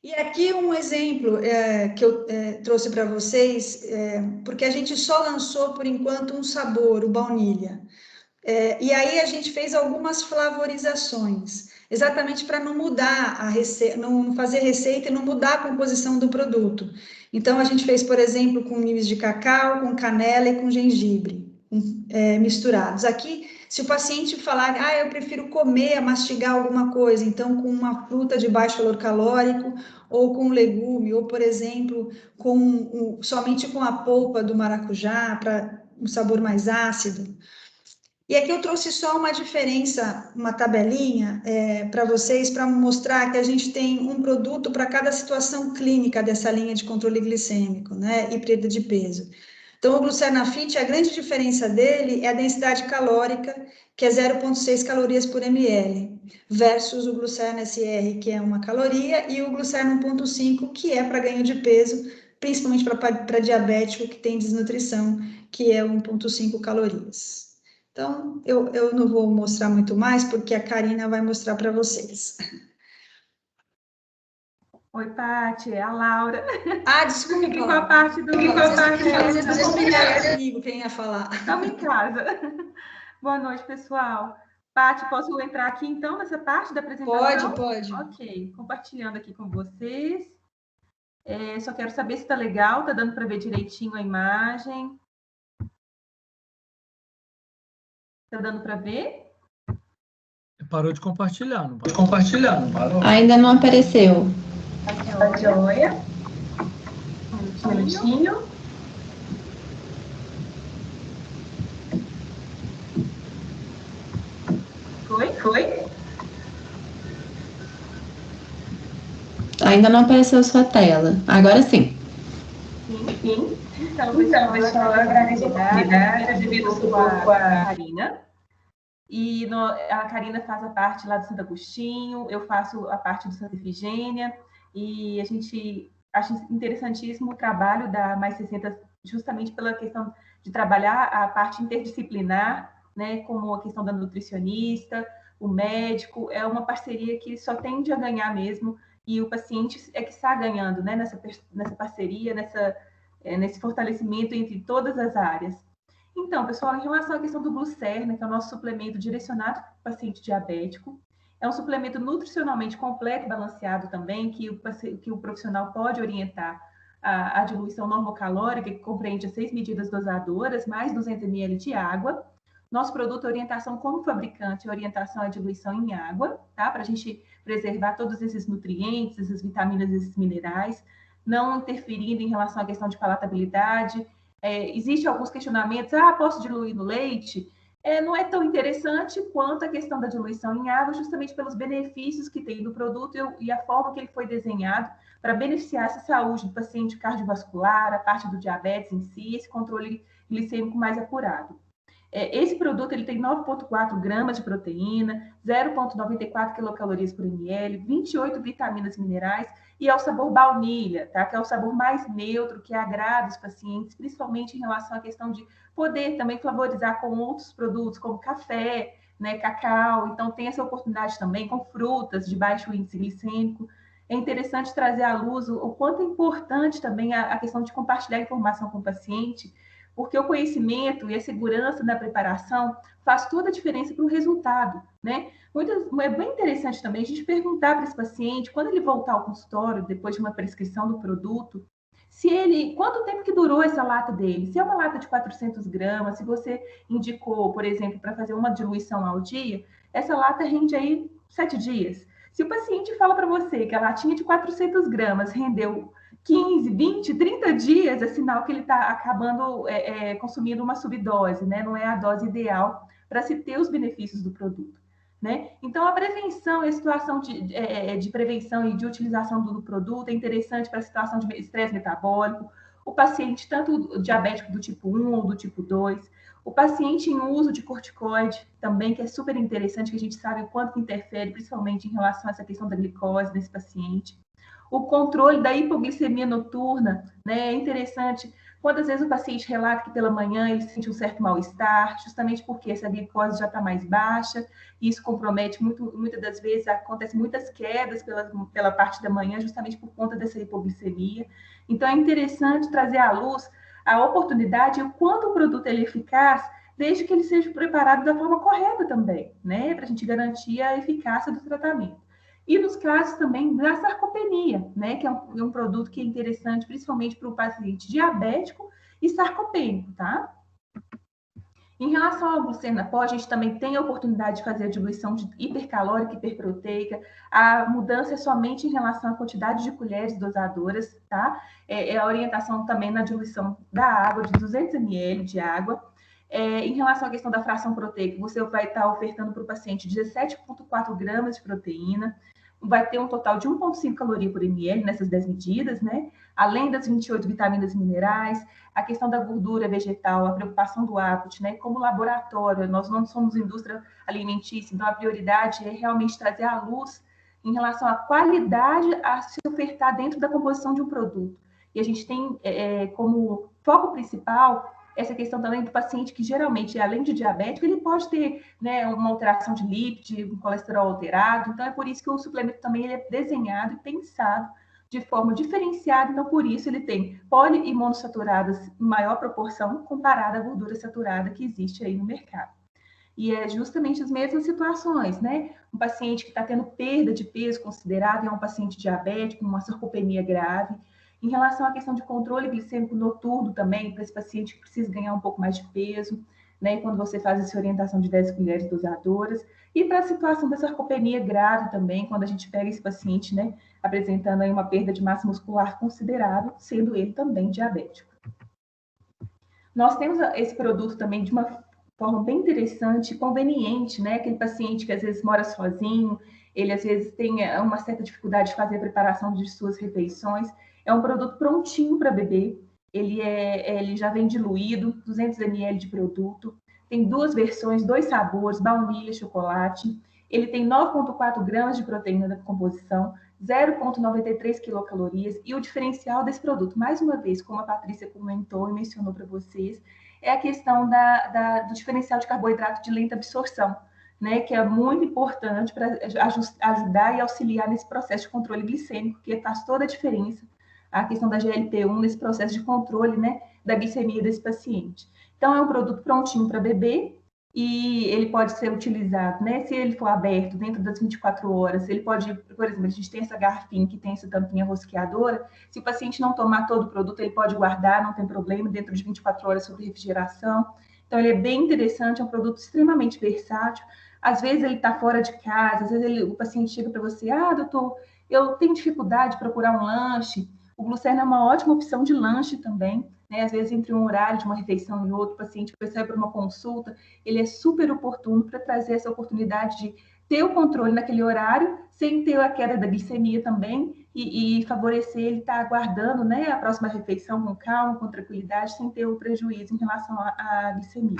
Speaker 2: E aqui um exemplo que eu trouxe para vocês, porque a gente só lançou por enquanto um sabor, o baunilha. E aí a gente fez algumas flavorizações, exatamente para não mudar a receita, não fazer receita e não mudar a composição do produto. Então a gente fez, por exemplo, com níveis de cacau, com canela e com gengibre misturados. Aqui, se o paciente falar, eu prefiro comer, mastigar alguma coisa, então com uma fruta de baixo valor calórico, ou com legume, ou por exemplo, somente com a polpa do maracujá, para um sabor mais ácido. E aqui eu trouxe só uma diferença, uma tabelinha para vocês, para mostrar que a gente tem um produto para cada situação clínica dessa linha de controle glicêmico, né, e perda de peso. Então, o Glucerna Fit, a grande diferença dele é a densidade calórica, que é 0,6 calorias por ml, versus o Glucerna SR, que é 1 caloria, e o Glucerna 1,5, que é para ganho de peso, principalmente para diabético que tem desnutrição, que é 1,5 calorias. Então, eu não vou mostrar muito mais, porque a Karina vai mostrar para vocês.
Speaker 7: Oi, Paty, é a Laura.
Speaker 2: Desculpa.
Speaker 7: Ficou a parte do...
Speaker 2: Vocês combinaram comigo quem ia falar.
Speaker 7: Estamos em casa. Boa noite, pessoal. Paty, posso entrar aqui, então, nessa parte da apresentação?
Speaker 2: Pode.
Speaker 7: Ok, compartilhando aqui com vocês. Só quero saber se está legal, está dando para ver direitinho a imagem. Está dando para ver?
Speaker 3: Parou de compartilhar, não parou?
Speaker 6: Ainda não apareceu.
Speaker 7: Tá joia. Um minutinho. Foi?
Speaker 6: Ainda não apareceu sua tela. Agora sim.
Speaker 7: Sim. Então, pessoal, eu agradeço a oportunidade, eu divido um pouco com a Karina. E a Karina faz a parte lá do Santo Agostinho, eu faço a parte do Santa Efigênia, e a gente acha interessantíssimo o trabalho da Mais 60, justamente pela questão de trabalhar a parte interdisciplinar, né, como a questão da nutricionista, o médico, é uma parceria que só tende a ganhar mesmo, e o paciente é que está ganhando, né, nessa parceria, nesse fortalecimento entre todas as áreas. Então, pessoal, em relação à questão do Glucerna, que é o nosso suplemento direcionado para o paciente diabético, é um suplemento nutricionalmente completo e balanceado também, que o profissional pode orientar a diluição normocalórica, que compreende as 6 medidas dosadoras, mais 200 ml de água. Nosso produto é orientação como fabricante, orientação à diluição em água, tá? Para a gente preservar todos esses nutrientes, essas vitaminas, esses minerais, não interferindo em relação à questão de palatabilidade. Existem alguns questionamentos, posso diluir no leite? Não é tão interessante quanto a questão da diluição em água, justamente pelos benefícios que tem do produto e a forma que ele foi desenhado para beneficiar essa saúde do paciente cardiovascular, a parte do diabetes em si, esse controle glicêmico mais apurado. Esse produto ele tem 9,4 gramas de proteína, 0,94 quilocalorias por ml, 28 vitaminas e minerais, e é o sabor baunilha, tá? Que é o sabor mais neutro, que agrada os pacientes, principalmente em relação à questão de poder também favorizar com outros produtos, como café, né, cacau. Então, tem essa oportunidade também com frutas de baixo índice glicêmico. É interessante trazer à luz o quanto é importante também a questão de compartilhar informação com o paciente, porque o conhecimento e a segurança na preparação faz toda a diferença para o resultado, né? É bem interessante também a gente perguntar para esse paciente, quando ele voltar ao consultório, depois de uma prescrição do produto, quanto tempo que durou essa lata dele? Se é uma lata de 400 gramas, se você indicou, por exemplo, para fazer uma diluição ao dia, essa lata rende aí 7 dias. Se o paciente fala para você que a latinha de 400 gramas rendeu 15, 20, 30 dias, é sinal que ele está acabando consumindo uma subdose, né? Não é a dose ideal para se ter os benefícios do produto, né? Então, a prevenção e a situação de prevenção e de utilização do produto é interessante para a situação de estresse metabólico, o paciente, tanto diabético do tipo 1 ou do tipo 2, o paciente em uso de corticoide também, que é super interessante, que a gente sabe o quanto que interfere, principalmente em relação a essa questão da glicose nesse paciente. O controle da hipoglicemia noturna, né, é interessante. Quantas vezes o paciente relata que pela manhã ele sente um certo mal-estar, justamente porque essa glicose já está mais baixa, e isso compromete muitas das vezes, acontece muitas quedas pela parte da manhã, justamente por conta dessa hipoglicemia. Então, é interessante trazer à luz a oportunidade e o quanto o produto é eficaz, desde que ele seja preparado da forma correta também, né, para a gente garantir a eficácia do tratamento. E nos casos também da sarcopenia, né, que é um produto que é interessante, principalmente para o paciente diabético e sarcopênico, tá? Em relação ao Glucerna Pó, a gente também tem a oportunidade de fazer a diluição de hipercalórica e hiperproteica. A mudança é somente em relação à quantidade de colheres dosadoras, tá? É a orientação também na diluição da água, de 200 ml de água. Em relação à questão da fração proteica, você vai estar ofertando para o paciente 17,4 gramas de proteína, vai ter um total de 1,5 caloria por ml nessas 10 medidas, né? Além das 28 vitaminas e minerais, a questão da gordura vegetal, a preocupação do hábito, né? Como laboratório, nós não somos indústria alimentícia, então a prioridade é realmente trazer à luz em relação à qualidade a se ofertar dentro da composição de um produto. E a gente tem como foco principal essa questão também do paciente que geralmente, além de diabético, ele pode ter, né, uma alteração de lipídio, um colesterol alterado. Então, é por isso que o suplemento também ele é desenhado e pensado de forma diferenciada. Então, por isso, ele tem poli e monossaturadas em maior proporção comparada à gordura saturada que existe aí no mercado. E é justamente as mesmas situações, né? Um paciente que está tendo perda de peso considerável é um paciente diabético, uma sarcopenia grave. Em relação à questão de controle glicêmico noturno também, para esse paciente que precisa ganhar um pouco mais de peso, né? Quando você faz essa orientação de 10 colheres dosadoras. E para a situação da sarcopenia grave também, quando a gente pega esse paciente, né? Apresentando aí uma perda de massa muscular considerável, sendo ele também diabético. Nós temos esse produto também de uma forma bem interessante e conveniente, né? Aquele paciente que às vezes mora sozinho, ele às vezes tem uma certa dificuldade de fazer a preparação de suas refeições. É um produto prontinho para beber. Ele já vem diluído, 200 ml de produto. Tem 2 versões, 2 sabores, baunilha e chocolate. Ele tem 9,4 gramas de proteína da composição, 0,93 quilocalorias. E o diferencial desse produto, mais uma vez, como a Patrícia comentou e mencionou para vocês, é a questão do diferencial de carboidrato de lenta absorção, né, que é muito importante para ajudar e auxiliar nesse processo de controle glicêmico, que faz toda a diferença, a questão da GLP-1 nesse processo de controle, né, da glicemia desse paciente. Então, é um produto prontinho para beber e ele pode ser utilizado, né, se ele for aberto dentro das 24 horas, ele pode, por exemplo, a gente tem essa garfinha que tem essa tampinha rosqueadora, se o paciente não tomar todo o produto, ele pode guardar, não tem problema, dentro de 24 horas sob refrigeração. Então, ele é bem interessante, é um produto extremamente versátil. Às vezes ele está fora de casa, às vezes o paciente chega para você, doutor, eu tenho dificuldade de procurar um lanche. O Glucerna é uma ótima opção de lanche também, né? Às vezes entre um horário de uma refeição e outro, o paciente vai sair para uma consulta, ele é super oportuno para trazer essa oportunidade de ter o controle naquele horário, sem ter a queda da glicemia também, e favorecer ele estar aguardando, né, a próxima refeição com calma, com tranquilidade, sem ter o prejuízo em relação à glicemia.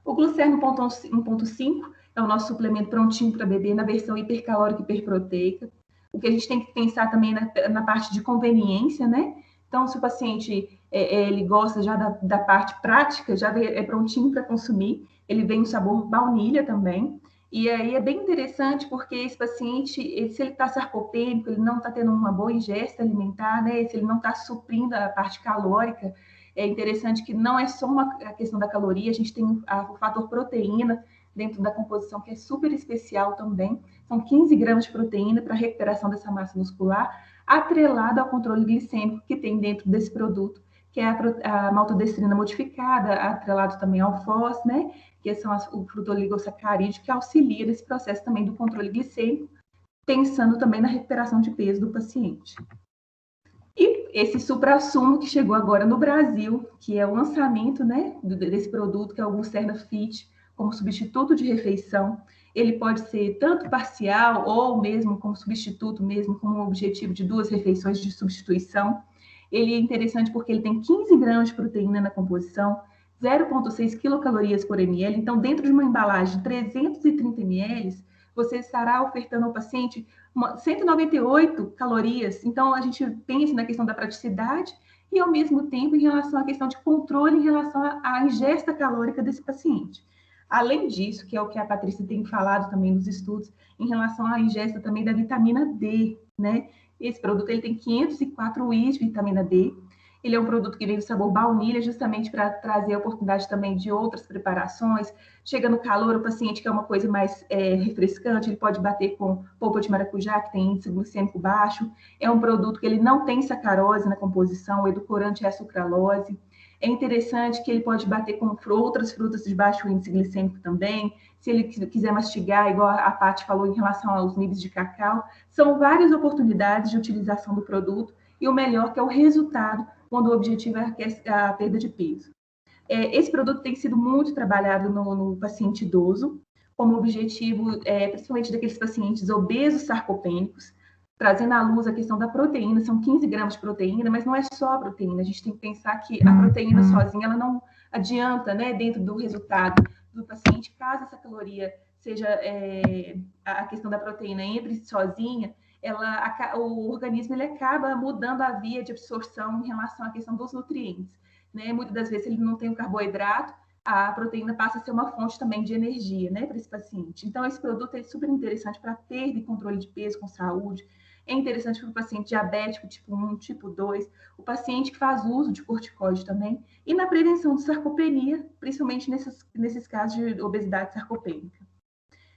Speaker 7: O Glucerna 1.5 é o nosso suplemento prontinho para beber na versão hipercalórica e hiperproteica. O que a gente tem que pensar também na parte de conveniência, né? Então, se o paciente ele gosta já da parte prática, já é prontinho para consumir, ele vem o sabor baunilha também. E aí é bem interessante porque esse paciente, se ele está sarcopênico, ele não está tendo uma boa ingesta alimentar, né? Se ele não está suprindo a parte calórica, é interessante que não é só a questão da caloria, a gente tem o fator proteína dentro da composição, que é super especial também. São 15 gramas de proteína para a recuperação dessa massa muscular, atrelada ao controle glicêmico que tem dentro desse produto, que é a maltodestrina modificada, atrelado também ao FOS, né? Que são o frutoligosacarídeo, que auxilia nesse processo também do controle glicêmico, pensando também na recuperação de peso do paciente. E esse suprassumo que chegou agora no Brasil, que é o lançamento, né, desse produto, que é o Glucerna Fit, como substituto de refeição, ele pode ser tanto parcial ou mesmo como substituto, mesmo com o objetivo de 2 refeições de substituição. Ele é interessante porque ele tem 15 gramas de proteína na composição, 0,6 quilocalorias por ml. Então, dentro de uma embalagem de 330 ml, você estará ofertando ao paciente 198 calorias. Então, a gente pensa na questão da praticidade e, ao mesmo tempo, em relação à questão de controle em relação à ingesta calórica desse paciente. Além disso, que é o que a Patrícia tem falado também nos estudos, em relação à ingesta também da vitamina D, né? Esse produto ele tem 504 IU de vitamina D. Ele é um produto que vem do sabor baunilha, justamente para trazer a oportunidade também de outras preparações. Chega no calor, o paciente quer uma coisa mais refrescante, ele pode bater com polpa de maracujá, que tem índice glicêmico baixo. É um produto que ele não tem sacarose na composição, o edulcorante é a sucralose. É interessante que ele pode bater com outras frutas de baixo índice glicêmico também. Se ele quiser mastigar, igual a Paty falou em relação aos níveis de cacau. São várias oportunidades de utilização do produto e o melhor que é o resultado quando o objetivo é a perda de peso. Esse produto tem sido muito trabalhado no paciente idoso, como objetivo, principalmente daqueles pacientes obesos sarcopênicos, trazendo à luz a questão da proteína. São 15 gramas de proteína, mas não é só a proteína. A gente tem que pensar que a proteína sozinha ela não adianta, né, dentro do resultado do paciente, caso essa caloria seja a questão da proteína entre sozinha, o organismo ele acaba mudando a via de absorção em relação à questão dos nutrientes, né? Muitas das vezes ele não tem o carboidrato, a proteína passa a ser uma fonte também de energia, né, para esse paciente. Então, esse produto é super interessante para perda e controle de peso com saúde. É interessante para o paciente diabético tipo 1, tipo 2, o paciente que faz uso de corticoide também, e na prevenção de sarcopenia, principalmente nesses casos de obesidade sarcopênica.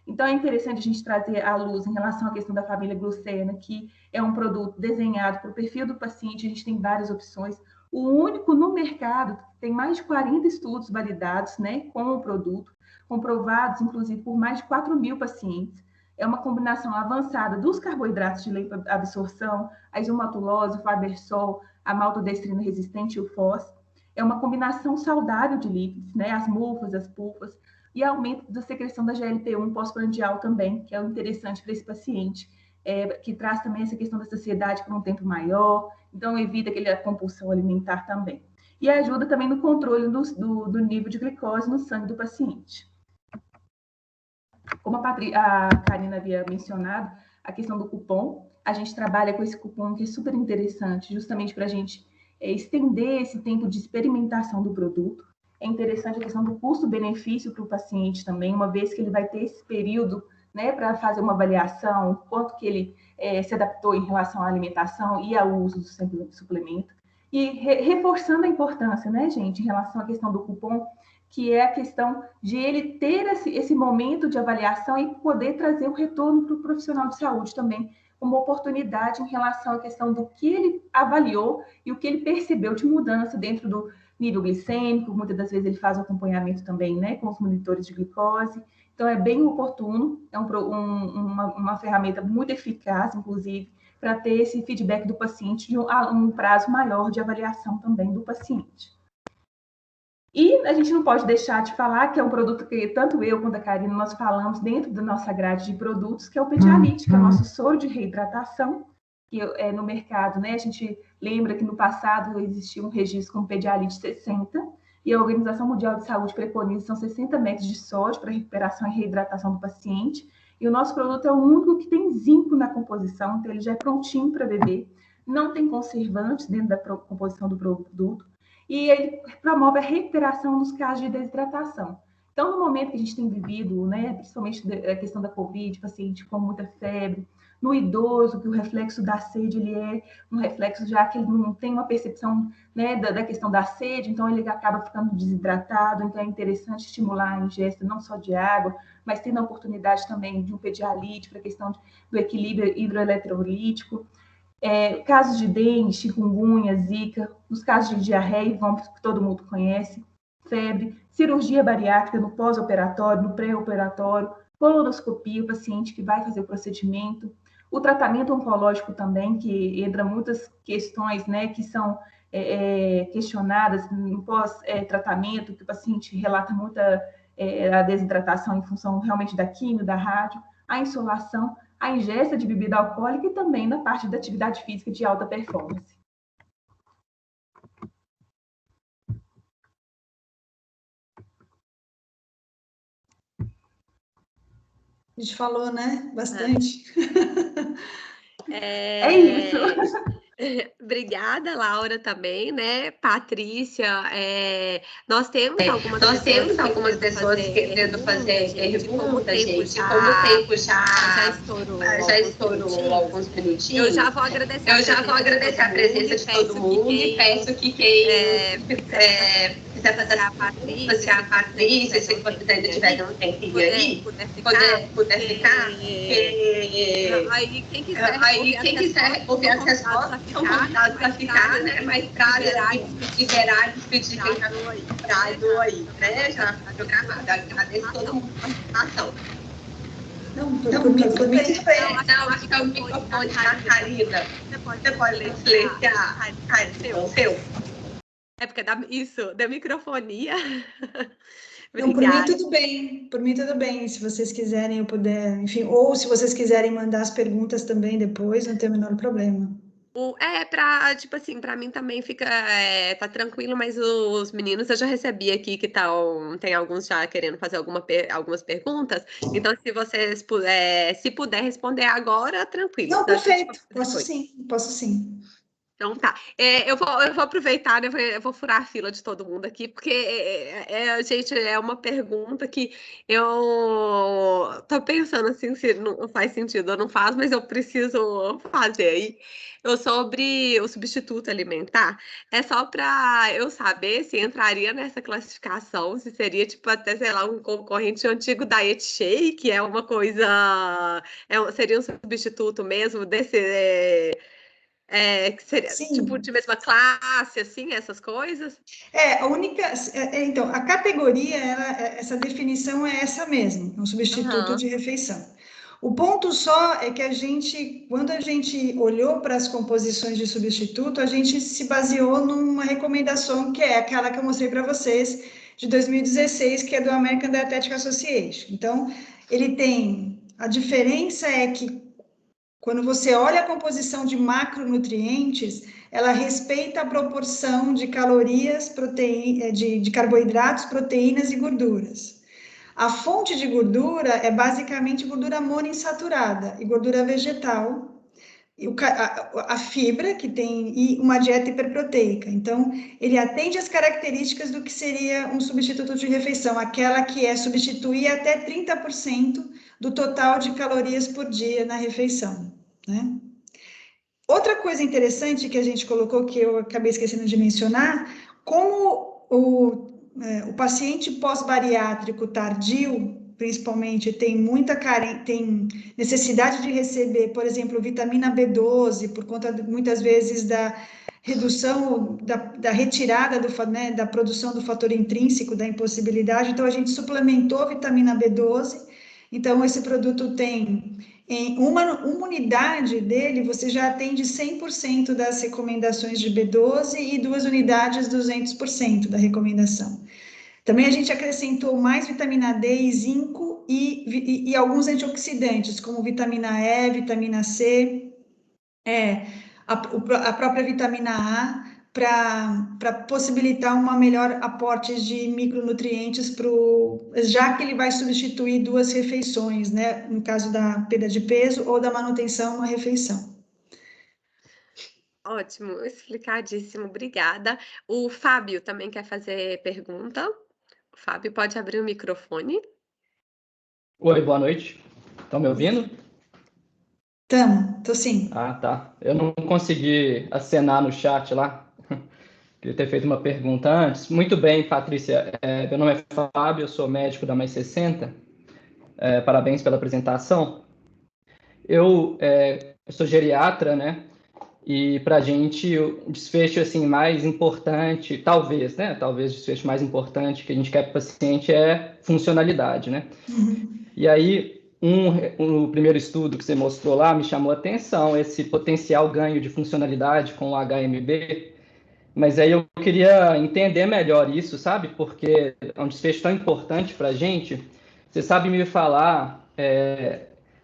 Speaker 7: Então, é interessante a gente trazer à luz em relação à questão da família Glucena, que é um produto desenhado para o perfil do paciente, a gente tem várias opções. O único no mercado, tem mais de 40 estudos validados, né, com o produto, comprovados, inclusive, por mais de 4.000 pacientes. É uma combinação avançada dos carboidratos de lenta absorção, a isomaltulose, o fibersol, a maltodestrina resistente e o FOS. É uma combinação saudável de lípidos, né, as mufas, as pulpas, e aumento da secreção da GLP-1 pós-prandial também, que é interessante para esse paciente, que traz também essa questão da saciedade por um tempo maior, então evita aquela compulsão alimentar também. E ajuda também no controle do nível de glicose no sangue do paciente. Como a Karina havia mencionado, a questão do cupom, a gente trabalha com esse cupom que é super interessante, justamente para a gente estender esse tempo de experimentação do produto. É interessante a questão do custo-benefício para o paciente também, uma vez que ele vai ter esse período, né, para fazer uma avaliação, quanto que ele se adaptou em relação à alimentação e ao uso do suplemento. E reforçando a importância, né, gente, em relação à questão do cupom, que é a questão de ele ter esse momento de avaliação e poder trazer o retorno para o profissional de saúde também, uma oportunidade em relação à questão do que ele avaliou e o que ele percebeu de mudança dentro do nível glicêmico. Muitas das vezes ele faz o acompanhamento também, né, com os monitores de glicose. Então, é bem oportuno, é uma ferramenta muito eficaz, inclusive, para ter esse feedback do paciente de um prazo maior de avaliação também do paciente. E a gente não pode deixar de falar que é um produto que tanto eu quanto a Karina nós falamos dentro da nossa grade de produtos, que é o Pedialyte, que é o nosso soro de reidratação, que é no mercado, né? A gente lembra que no passado existia um registro com Pedialyte 60, e a Organização Mundial de Saúde preconiza são 60 ml de sódio para recuperação e reidratação do paciente, e o nosso produto é o único que tem zinco na composição, então ele já é prontinho para beber, não tem conservantes dentro da composição do produto, e ele promove a recuperação nos casos de desidratação. Então, no momento que a gente tem vivido, né, principalmente a questão da Covid, paciente com muita febre, no idoso, que o reflexo da sede ele é um reflexo já que ele não tem uma percepção, né, da questão da sede, então ele acaba ficando desidratado, então é interessante estimular a ingesta não só de água, mas tendo a oportunidade também de um Pedialyte para a questão do equilíbrio hidroeletrolítico. Casos de dengue, chikungunya, zika, nos casos de diarreia e vômito que todo mundo conhece, febre, cirurgia bariátrica no pós-operatório, no pré-operatório, colonoscopia, o paciente que vai fazer o procedimento, o tratamento oncológico também, que entra muitas questões, né, que são questionadas no pós-tratamento, que o paciente relata muita a desidratação em função realmente da quimio, da rádio, a insolação, a ingesta de bebida alcoólica e também na parte da atividade física de alta performance.
Speaker 2: A gente falou, né? Bastante.
Speaker 7: É isso.
Speaker 1: Obrigada, Laura, também, né? Patrícia, nós temos algumas pessoas querendo fazer perguntas, gente. Como o tempo já estourou alguns minutinhos. Eu já vou agradecer a presença de todo mundo e peço que quem quiser fazer a Patrícia, se você ainda tiver um tempinho aí, puder ficar. Aí quem quiser ouvir as respostas, são convidados a ficar, né? Mas para liberar e despedir quem está no aí, né? Já está gravado. Agradeço todo mundo a participação. Por mim, não, acho que é o microfone da Karina. Você pode silenciar, Karina, o seu. É porque da microfonia.
Speaker 2: Não, por mim
Speaker 1: Obrigada.
Speaker 2: tudo bem, por mim tudo bem. Se vocês quiserem, eu puder, enfim, ou se vocês quiserem mandar as perguntas também depois, não tem o menor problema.
Speaker 1: Tipo assim, pra mim também fica, tá tranquilo, mas os meninos eu já recebi aqui que tem alguns já querendo fazer algumas perguntas, então se vocês se puder responder agora, tranquilo,
Speaker 2: Não,
Speaker 1: senão a gente
Speaker 2: perfeito,
Speaker 1: vai
Speaker 2: posso
Speaker 1: depois.
Speaker 2: sim, posso sim.
Speaker 1: Então tá. Eu vou aproveitar, né? Eu vou furar a fila de todo mundo aqui, porque, gente, é uma pergunta que eu tô pensando assim, se não faz sentido ou não faz, mas eu preciso fazer aí. Sobre o substituto alimentar, é só para eu saber se entraria nessa classificação, se seria, tipo, até, sei lá, um concorrente antigo da Diet Shake, é uma coisa. Seria um substituto mesmo desse. Que seria tipo
Speaker 2: Sim,
Speaker 1: de mesma classe, assim, essas coisas?
Speaker 2: a única, então, a categoria, essa definição é essa mesmo, é um substituto
Speaker 1: Aham.
Speaker 2: de refeição. O ponto só é que quando a gente olhou para as composições de substituto, a gente se baseou numa recomendação que é aquela que eu mostrei para vocês, de 2016, que é do American Dietetic Association. Então, a diferença é que quando você olha a composição de macronutrientes, ela respeita a proporção de calorias, de carboidratos, proteínas e gorduras. A fonte de gordura é basicamente gordura monoinsaturada e gordura vegetal, e a fibra, que tem, e uma dieta hiperproteica. Então, ele atende às características do que seria um substituto de refeição, aquela que é substituir até 30% do total de calorias por dia na refeição, né? Outra coisa interessante que a gente colocou, que eu acabei esquecendo de mencionar, como o paciente pós-bariátrico tardio, principalmente, tem necessidade de receber, por exemplo, vitamina B12, por conta, muitas vezes, da redução, da retirada da produção do fator intrínseco, da impossibilidade. Então, a gente suplementou vitamina B12. Então, esse produto tem, em uma unidade dele, você já atende 100% das recomendações de B12 e 2 unidades, 200% da recomendação. Também a gente acrescentou mais vitamina D e zinco e alguns antioxidantes, como vitamina E, vitamina C, a própria vitamina A, para possibilitar um melhor aporte de micronutrientes, já que ele vai substituir 2 refeições, né? No caso da perda de peso ou da manutenção, uma refeição.
Speaker 1: Ótimo, explicadíssimo, obrigada. O Fábio também quer fazer pergunta. O Fábio pode abrir o microfone.
Speaker 8: Oi, boa noite. Estão me ouvindo?
Speaker 2: Tô sim.
Speaker 8: Ah, tá. Eu não consegui acenar no chat lá. Queria ter feito uma pergunta antes. Muito bem, Patrícia. Meu nome é Fábio, eu sou médico da Mais 60. Parabéns pela apresentação. Eu sou geriatra, né? E para a gente o desfecho assim mais importante, talvez, né? Talvez o desfecho mais importante que a gente quer para o paciente é funcionalidade, né? E aí o primeiro estudo que você mostrou lá me chamou a atenção, esse potencial ganho de funcionalidade com o HMB. Mas aí eu queria entender melhor isso, sabe? Porque é um desfecho tão importante para a gente. Você sabe me falar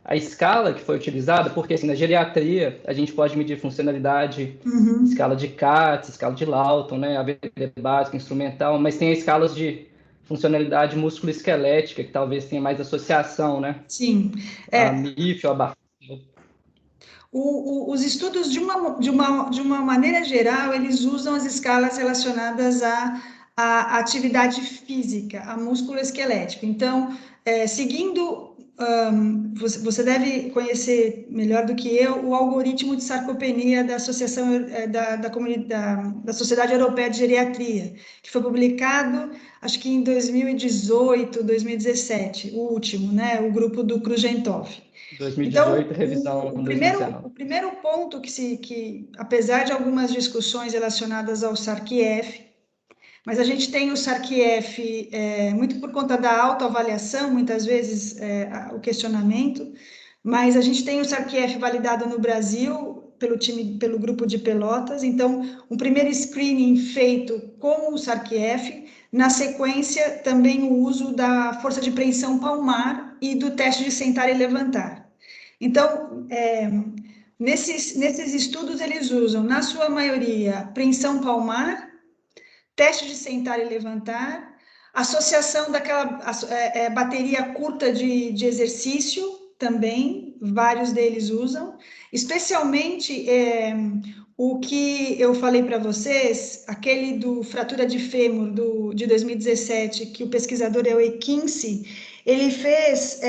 Speaker 8: a escala que foi utilizada? Porque assim, na geriatria a gente pode medir funcionalidade, escala de Katz, escala de Lawton, né? AVD básica, instrumental, mas tem escalas de funcionalidade musculoesquelética, que talvez tenha mais associação, né?
Speaker 2: Sim.
Speaker 8: A MIF, a BAF.
Speaker 2: Os estudos, de uma maneira geral, eles usam as escalas relacionadas à atividade física, à musculoesquelética. Então, seguindo, você deve conhecer melhor do que eu o algoritmo de sarcopenia da Associação da Sociedade Europeia de Geriatria, que foi publicado, acho que em 2018, 2017, o último, né? O grupo do Krugentov.
Speaker 8: 2018,
Speaker 2: Então,
Speaker 8: revisão
Speaker 2: o
Speaker 8: 2019.
Speaker 2: primeiro ponto que, apesar de algumas discussões relacionadas ao SARC-F, mas a gente tem o SARC-F muito por conta da autoavaliação, muitas vezes o questionamento, mas a gente tem o SARC-F validado no Brasil pelo grupo de Pelotas. Então, um primeiro screening feito com o SARC-F, na sequência, também o uso da força de preensão palmar e do teste de sentar e levantar. Então, nesses estudos, eles usam, na sua maioria, preensão palmar, teste de sentar e levantar, associação daquela bateria curta de exercício, também, vários deles usam, especialmente o que eu falei para vocês, aquele do fratura de fêmur de 2017, que o pesquisador é o Ekinci, ele fez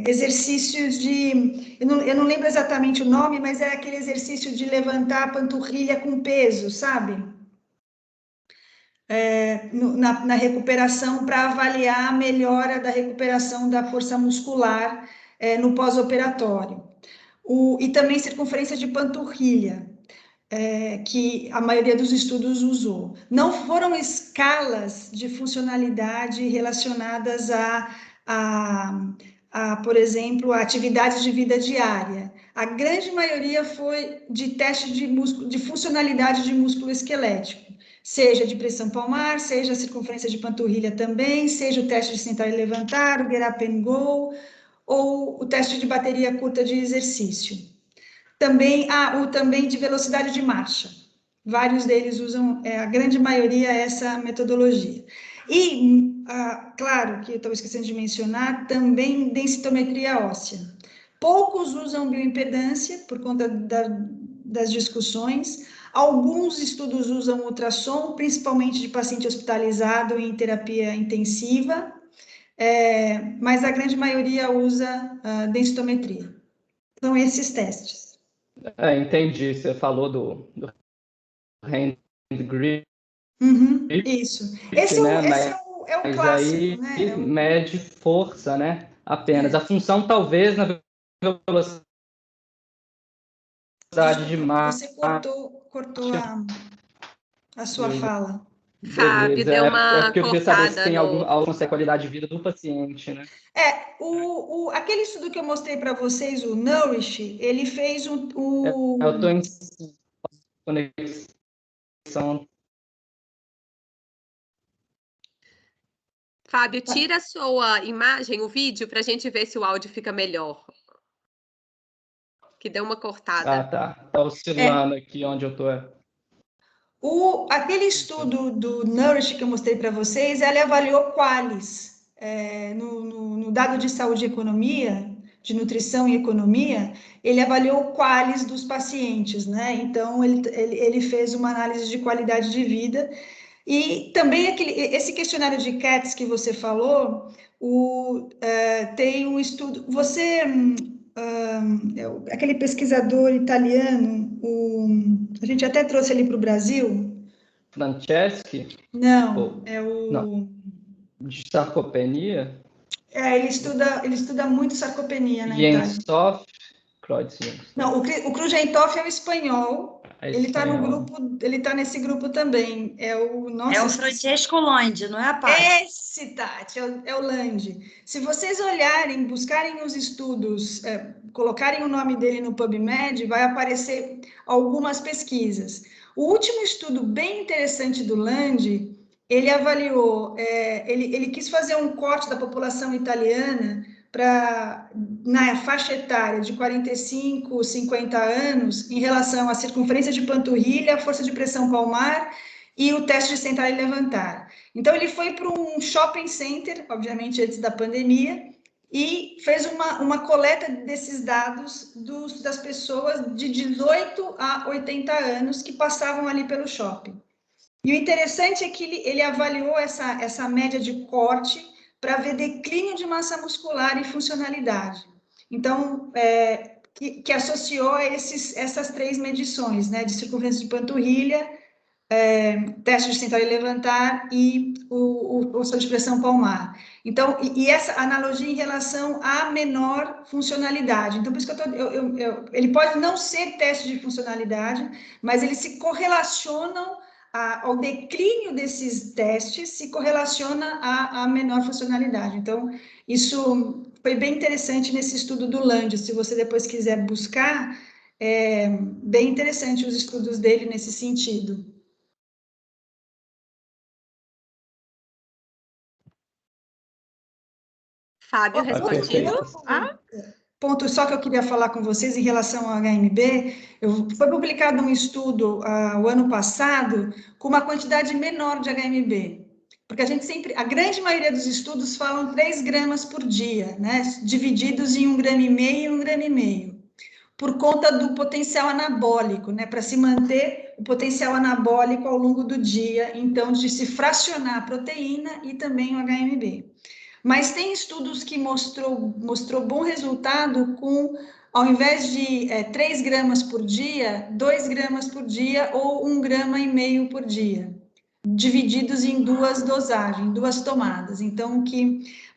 Speaker 2: exercícios de, eu não lembro exatamente o nome, mas era aquele exercício de levantar a panturrilha com peso, sabe? Na recuperação, para avaliar a melhora da recuperação da força muscular no pós-operatório. E também circunferência de panturrilha, que a maioria dos estudos usou. Não foram escalas de funcionalidade relacionadas por exemplo, a atividades de vida diária. A grande maioria foi de teste de funcionalidade de músculo esquelético, seja de pressão palmar, seja a circunferência de panturrilha também, seja o teste de sentar e levantar, o get up and go, ou o teste de bateria curta de exercício. Também, também de velocidade de marcha. Vários deles usam, a grande maioria, essa metodologia. E, claro, que eu estou esquecendo de mencionar, também densitometria óssea. Poucos usam bioimpedância, por conta das discussões. Alguns estudos usam ultrassom, principalmente de paciente hospitalizado em terapia intensiva, mas a grande maioria usa densitometria. São esses testes.
Speaker 8: Entendi. Você falou do hand grip.
Speaker 2: Isso. Esse é o clássico,
Speaker 8: aí,
Speaker 2: né?
Speaker 8: mede força, né? Apenas. A função, talvez, na velocidade de marcha.
Speaker 2: Você cortou a sua fala.
Speaker 1: Fábio, deu uma
Speaker 8: porque eu queria saber se
Speaker 1: cortada
Speaker 8: tem alguma qualidade de vida do paciente, né?
Speaker 2: Aquele estudo que eu mostrei para vocês, o Nourish, ele fez
Speaker 8: Eu estou em conexão.
Speaker 1: Fábio, tira a sua imagem, o vídeo, para a gente ver se o áudio fica melhor. Que deu uma cortada.
Speaker 8: Tá. Tá oscilando aqui onde eu estou.
Speaker 2: Aquele estudo do Nourish que eu mostrei para vocês, ele avaliou qualis no dado de saúde e economia, de nutrição e economia, ele avaliou qualis dos pacientes, né? Então, ele fez uma análise de qualidade de vida. E também esse questionário de CATS que você falou, tem um estudo, aquele pesquisador italiano, a gente até trouxe ele para o Brasil.
Speaker 8: Franceschi?
Speaker 2: Não,
Speaker 8: Não. De sarcopenia?
Speaker 2: Ele estuda muito sarcopenia na Itália.
Speaker 8: Jensdorf?
Speaker 2: Não, o Krugentoff é o espanhol. Ele está no grupo, ele está nesse grupo também. É o
Speaker 9: Francesco Landi, não é a Paty?
Speaker 2: Esse, Tati, é o Landi. Se vocês olharem, buscarem os estudos, colocarem o nome dele no PubMed, vai aparecer algumas pesquisas. O último estudo bem interessante do Landi, ele avaliou, ele quis fazer um corte da população italiana na faixa etária de 45, 50 anos, em relação à circunferência de panturrilha, a força de pressão palmar e o teste de sentar e levantar. Então, ele foi para um shopping center, obviamente antes da pandemia, e fez uma coleta desses dados das pessoas de 18 a 80 anos que passavam ali pelo shopping. E o interessante é que ele avaliou essa média de corte para ver declínio de massa muscular e funcionalidade. Então, que associou a essas três medições, né, de circunferência de panturrilha, teste de sentar e levantar e o de pressão palmar. Então, e essa analogia em relação à menor funcionalidade. Então, por isso que ele pode não ser teste de funcionalidade, mas eles se correlacionam ao declínio desses testes, se correlaciona à menor funcionalidade. Então, isso foi bem interessante nesse estudo do Landi. Se você depois quiser buscar, bem interessante os estudos dele nesse sentido.
Speaker 1: Fábio, respondido?
Speaker 2: Ponto só que eu queria falar com vocês em relação ao HMB, foi publicado um estudo o ano passado com uma quantidade menor de HMB, porque a grande maioria dos estudos falam 3 gramas por dia, né, divididos em 1,5 grama e 1,5 grama, por conta do potencial anabólico, né, para se manter o potencial anabólico ao longo do dia, então de se fracionar a proteína e também o HMB. Mas tem estudos que mostrou bom resultado com, ao invés de 3 gramas por dia, 2 gramas por dia ou 1,5 grama por dia, divididos em 2 dosagens, 2 tomadas. Então,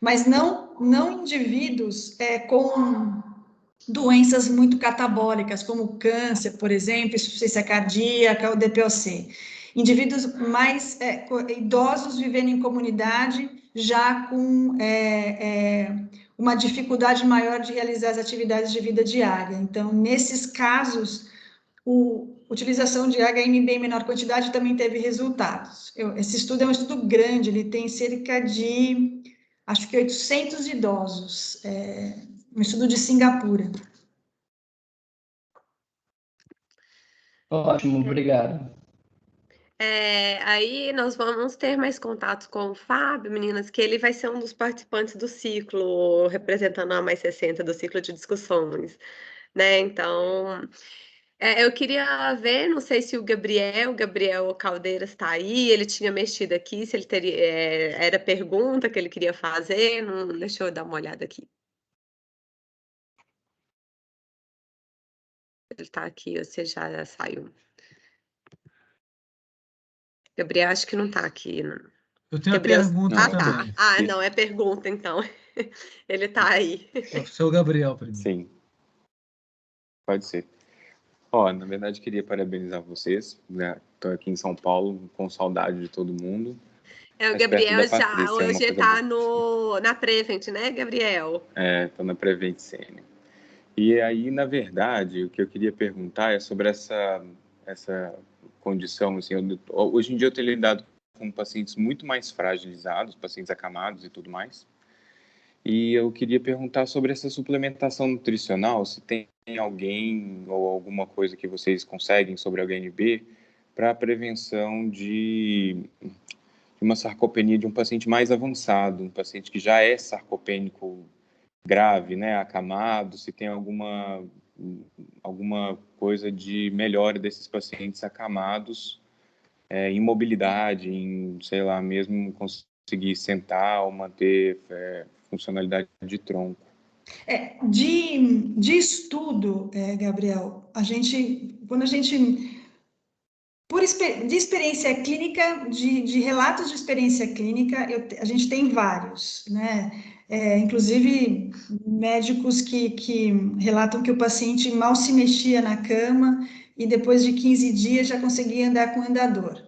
Speaker 2: mas não indivíduos com doenças muito catabólicas, como câncer, por exemplo, insuficiência cardíaca ou DPOC. Indivíduos mais idosos vivendo em comunidade, já com uma dificuldade maior de realizar as atividades de vida diária. Então, nesses casos, a utilização de HMB em menor quantidade também teve resultados. Esse estudo é um estudo grande, ele tem cerca de, acho que 800 idosos, um estudo de Singapura.
Speaker 8: Ótimo, obrigado.
Speaker 1: Aí nós vamos ter mais contatos com o Fábio, meninas, que ele vai ser um dos participantes do ciclo, representando a Mais 60 do ciclo de discussões, né? Então, eu queria ver, não sei se o Gabriel Caldeiras está aí, ele tinha mexido aqui, se ele teria, era pergunta que ele queria fazer, não, deixa eu dar uma olhada aqui. Ele está aqui, ou seja, já saiu. Gabriel, acho que não está aqui. Não.
Speaker 3: Eu tenho
Speaker 1: Gabriel...
Speaker 3: uma pergunta também.
Speaker 1: Tá. Não, é pergunta, então. Ele está aí.
Speaker 3: Seu Gabriel, primeiro.
Speaker 10: Sim. Pode ser. Na verdade, queria parabenizar vocês. Estou aqui em São Paulo, com saudade de todo mundo.
Speaker 1: O Gabriel já hoje está na Prevent, né, Gabriel?
Speaker 10: Estou na Prevent Senior. E aí, na verdade, o que eu queria perguntar é sobre essa condição. Assim, hoje em dia eu tenho lidado com pacientes muito mais fragilizados, pacientes acamados e tudo mais. E eu queria perguntar sobre essa suplementação nutricional, se tem alguém ou alguma coisa que vocês conseguem sobre a HNB para a prevenção de uma sarcopenia de um paciente mais avançado, um paciente que já é sarcopênico grave, né, acamado, se tem alguma coisa de melhora desses pacientes acamados em mobilidade, em, sei lá, mesmo conseguir sentar ou manter funcionalidade de tronco.
Speaker 2: De estudo, Gabriel, de experiência clínica, de relatos de experiência clínica, a gente tem vários, né? Inclusive médicos que relatam que o paciente mal se mexia na cama e depois de 15 dias já conseguia andar com andador.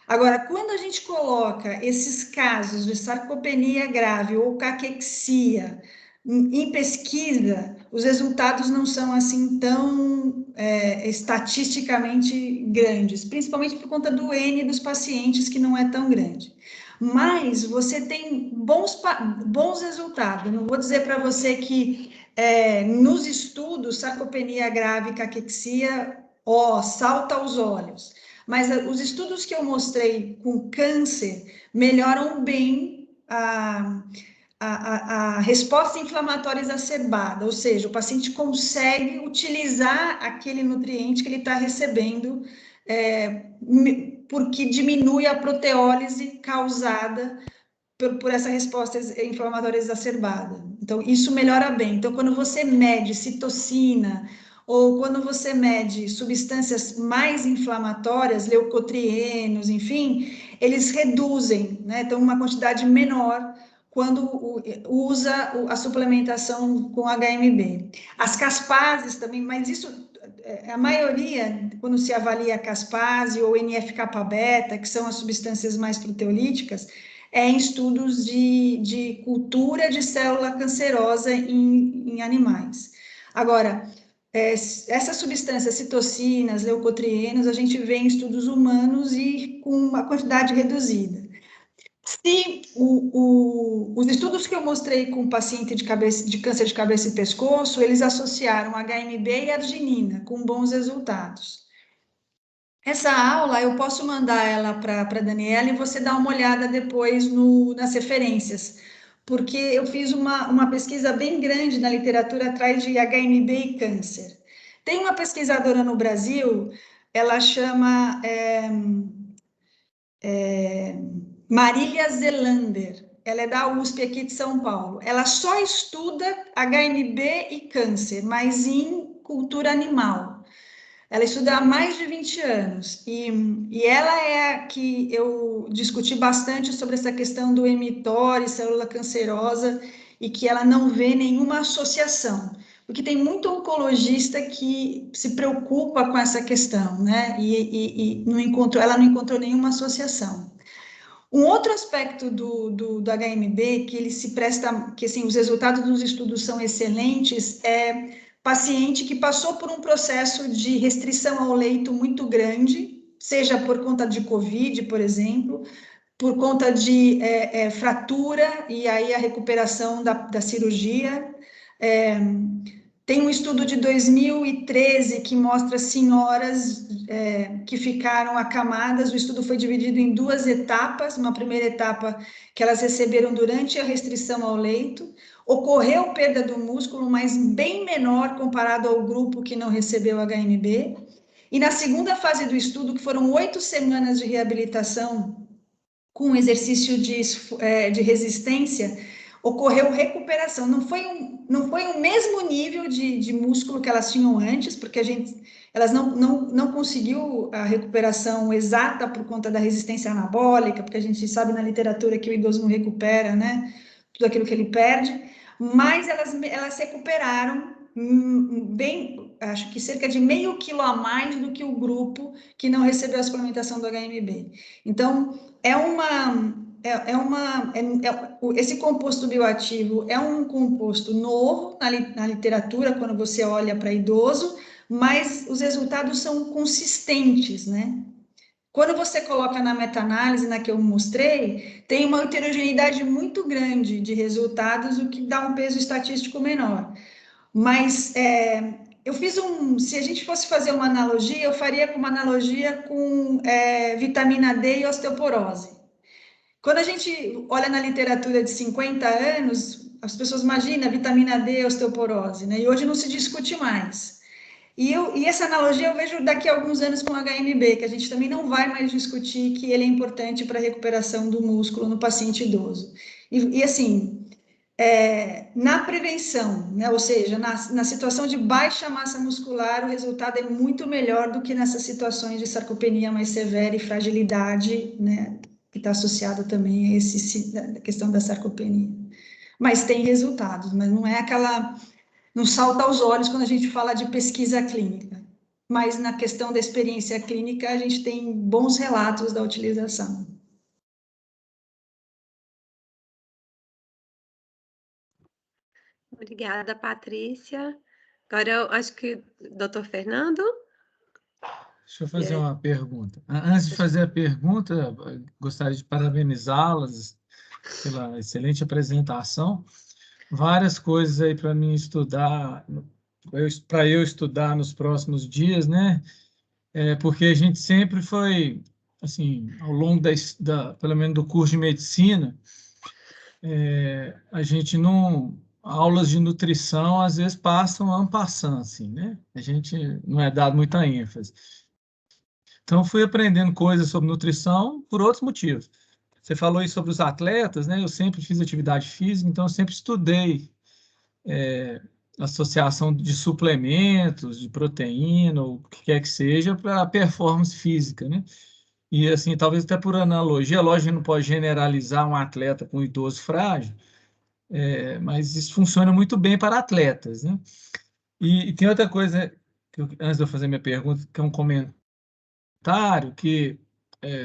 Speaker 2: Agora, quando a gente coloca esses casos de sarcopenia grave ou caquexia em pesquisa, os resultados não são assim tão estatisticamente grandes, principalmente por conta do N dos pacientes, que não é tão grande. Mas você tem bons resultados. Eu não vou dizer para você que nos estudos, sarcopenia grave e caquexia, salta aos olhos. Mas os estudos que eu mostrei com câncer melhoram bem a resposta inflamatória exacerbada, ou seja, o paciente consegue utilizar aquele nutriente que ele está recebendo, porque diminui a proteólise causada por essa resposta inflamatória exacerbada. Então, isso melhora bem. Então, quando você mede citocina, ou quando você mede substâncias mais inflamatórias, leucotrienos, enfim, eles reduzem, né? Então, uma quantidade menor quando usa a suplementação com HMB. As caspases também, mas isso, a maioria, quando se avalia a caspase ou NF-kappa-beta, que são as substâncias mais proteolíticas, em estudos de cultura de célula cancerosa em animais. Agora, Essas substâncias, citocinas, leucotrienos, a gente vê em estudos humanos e com uma quantidade reduzida. Se os estudos que eu mostrei com paciente de câncer de cabeça e pescoço, eles associaram HMB e arginina com bons resultados. Essa aula eu posso mandar ela para a Daniela e você dá uma olhada depois nas referências, porque eu fiz uma pesquisa bem grande na literatura atrás de HMB e câncer. Tem uma pesquisadora no Brasil, ela chama Marília Zelander, ela é da USP aqui de São Paulo. Ela só estuda HMB e câncer, mas em cultura animal. Ela estuda há mais de 20 anos, e ela é a que eu discuti bastante sobre essa questão do mTOR, célula cancerosa, e que ela não vê nenhuma associação, porque tem muito oncologista que se preocupa com essa questão, né, e ela não encontrou nenhuma associação. Um outro aspecto do HMB, que ele se presta, que assim, os resultados dos estudos são excelentes, é paciente que passou por um processo de restrição ao leito muito grande, seja por conta de COVID, por exemplo, por conta de fratura, e aí a recuperação da cirurgia. Tem um estudo de 2013 que mostra senhoras que ficaram acamadas. O estudo foi dividido em 2 etapas. Uma primeira etapa que elas receberam durante a restrição ao leito. Ocorreu perda do músculo, mas bem menor comparado ao grupo que não recebeu HMB. E na segunda fase do estudo, que foram 8 semanas de reabilitação com exercício de resistência, ocorreu recuperação. Não foi o mesmo nível de músculo que elas tinham antes, porque elas não conseguiu a recuperação exata por conta da resistência anabólica, porque a gente sabe na literatura que o idoso não recupera, né, tudo aquilo que ele perde, mas elas recuperaram bem, acho que cerca de meio quilo a mais do que o grupo que não recebeu a suplementação do HMB. Então, esse composto bioativo é um composto novo na literatura, quando você olha para idoso, mas os resultados são consistentes, né? Quando você coloca na meta-análise, na que eu mostrei, tem uma heterogeneidade muito grande de resultados, o que dá um peso estatístico menor. Mas eu fiz se a gente fosse fazer uma analogia, eu faria uma analogia com vitamina D e osteoporose. Quando a gente olha na literatura de 50 anos, as pessoas imaginam vitamina D e osteoporose, né? E hoje não se discute mais. E essa analogia eu vejo daqui a alguns anos com o HMB, que a gente também não vai mais discutir que ele é importante para a recuperação do músculo no paciente idoso. E assim, na prevenção, né? Ou seja, na situação de baixa massa muscular, o resultado é muito melhor do que nessas situações de sarcopenia mais severa e fragilidade, né? Que está associada também a questão da sarcopenia. Mas tem resultados, mas não é não salta aos olhos quando a gente fala de pesquisa clínica. Mas na questão da experiência clínica, a gente tem bons relatos da utilização.
Speaker 1: Obrigada, Patrícia. Agora eu acho que doutor Fernando.
Speaker 3: Deixa eu fazer uma pergunta. Antes de fazer a pergunta, gostaria de parabenizá-las pela excelente apresentação. Várias coisas aí para mim estudar, para eu estudar nos próximos dias, né? Porque a gente sempre foi, assim, ao longo pelo menos do curso de medicina, a gente não... Aulas de nutrição, às vezes, passam en passant, assim, né? A gente não é dado muita ênfase. Então, fui aprendendo coisas sobre nutrição por outros motivos. Você falou aí sobre os atletas, né? Eu sempre fiz atividade física, então eu sempre estudei associação de suplementos, de proteína, ou o que quer que seja, para performance física, né? E, assim, talvez até por analogia, lógico que não pode generalizar um atleta com um idoso frágil, mas isso funciona muito bem para atletas, né? E tem outra coisa, antes de eu fazer minha pergunta, que é um comentário que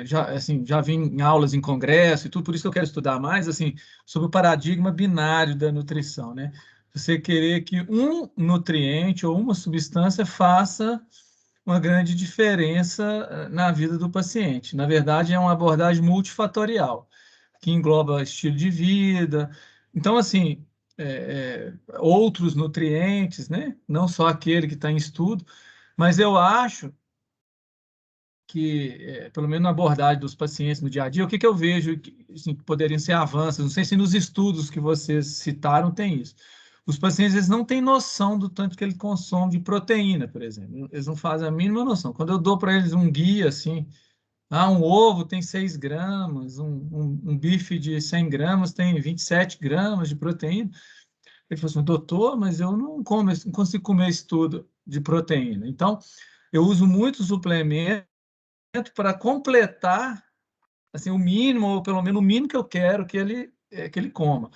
Speaker 3: já vi em aulas em congresso e tudo, por isso que eu quero estudar mais, assim, sobre o paradigma binário da nutrição, né? você querer que um nutriente ou uma substância faça uma grande diferença na vida do paciente. Na verdade, é uma abordagem multifatorial, que engloba estilo de vida. Então, assim, outros nutrientes, né? Não só aquele que está em estudo, mas eu acho que, pelo menos na abordagem dos pacientes no dia a dia, o que eu vejo assim, que poderiam ser avanços, não sei se nos estudos que vocês citaram tem isso. Os pacientes, eles não têm noção do tanto que ele consome de proteína, por exemplo. Eles não fazem a mínima noção. Quando eu dou para eles um guia, assim, um ovo tem 6 gramas, um bife de 100 gramas tem 27 gramas de proteína. Ele falou assim, doutor, mas eu não consigo comer isso tudo de proteína. Então, eu uso muito suplemento para completar assim, o mínimo, ou pelo menos o mínimo que eu quero que ele coma.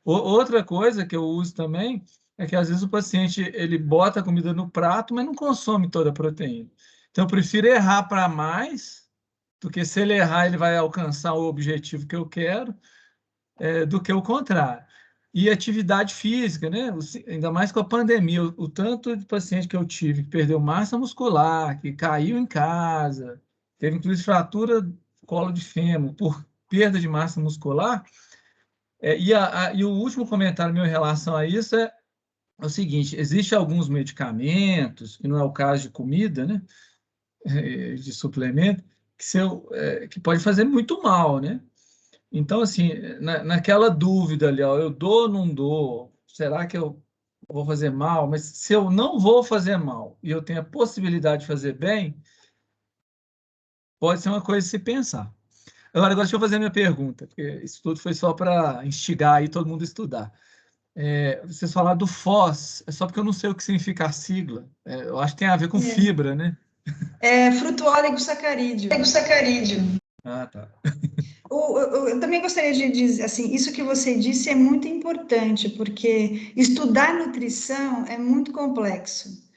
Speaker 3: Outra coisa que eu uso também é que às vezes o paciente ele bota a comida no prato, mas não consome toda a proteína. Então eu prefiro errar para mais, do que se ele errar ele vai alcançar o objetivo que eu quero, do que o contrário. E atividade física, né? Ainda mais com a pandemia, o tanto de paciente que eu tive que perdeu massa muscular, que caiu em casa, teve inclusive fratura do colo de fêmur por perda de massa muscular. E o último comentário meu em relação a isso é o seguinte: existem alguns medicamentos, que não é o caso de comida, né? De suplemento, que pode fazer muito mal, né? Então, assim, naquela dúvida ali, ó, eu dou ou não dou? Será que eu vou fazer mal? Mas se eu não vou fazer mal e eu tenho a possibilidade de fazer bem, pode ser uma coisa a se pensar. Agora deixa eu fazer a minha pergunta, porque isso tudo foi só para instigar aí todo mundo a estudar. Vocês falaram do FOS, é só porque eu não sei o que significa a sigla. Eu acho que tem a ver com fibra, né?
Speaker 2: Fruto oligosacarídeo.
Speaker 3: Ah, tá.
Speaker 2: Eu também gostaria de dizer, assim, isso que você disse é muito importante, porque estudar nutrição é muito complexo.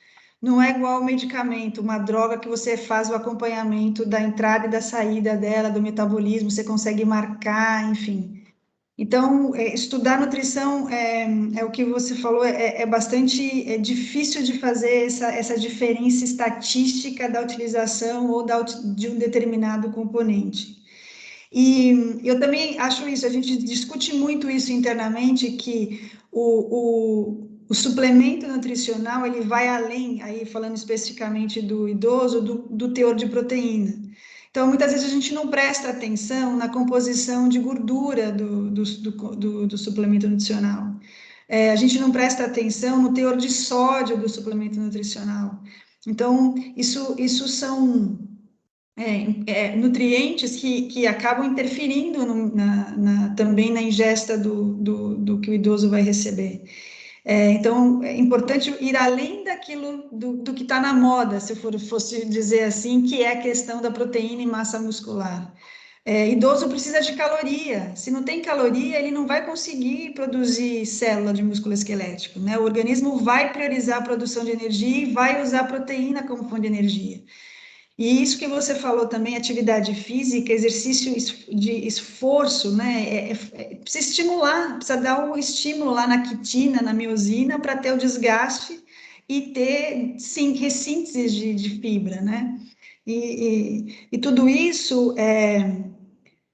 Speaker 2: Não é igual ao medicamento, uma droga que você faz o acompanhamento da entrada e da saída dela, do metabolismo, você consegue marcar, enfim. Então, estudar nutrição é o que você falou, é bastante difícil de fazer essa diferença estatística da utilização ou de um determinado componente. E eu também acho isso, a gente discute muito isso internamente, que o suplemento nutricional, ele vai além, aí falando especificamente do idoso, do teor de proteína. Então, muitas vezes a gente não presta atenção na composição de gordura do suplemento nutricional. A gente não presta atenção no teor de sódio do suplemento nutricional. Então, isso são nutrientes que acabam interferindo também na ingesta do que o idoso vai receber. Então, é importante ir além daquilo do que está na moda, se eu fosse dizer assim, que é a questão da proteína e massa muscular. Idoso precisa de caloria. Se não tem caloria, ele não vai conseguir produzir célula de músculo esquelético, né? O organismo vai priorizar a produção de energia e vai usar a proteína como fonte de energia. E isso que você falou também, atividade física, exercício de esforço, né? Precisa estimular, precisa dar um estímulo lá na quitina, na miosina, para ter o desgaste e ter, sim, ressíntese de fibra, né? E tudo isso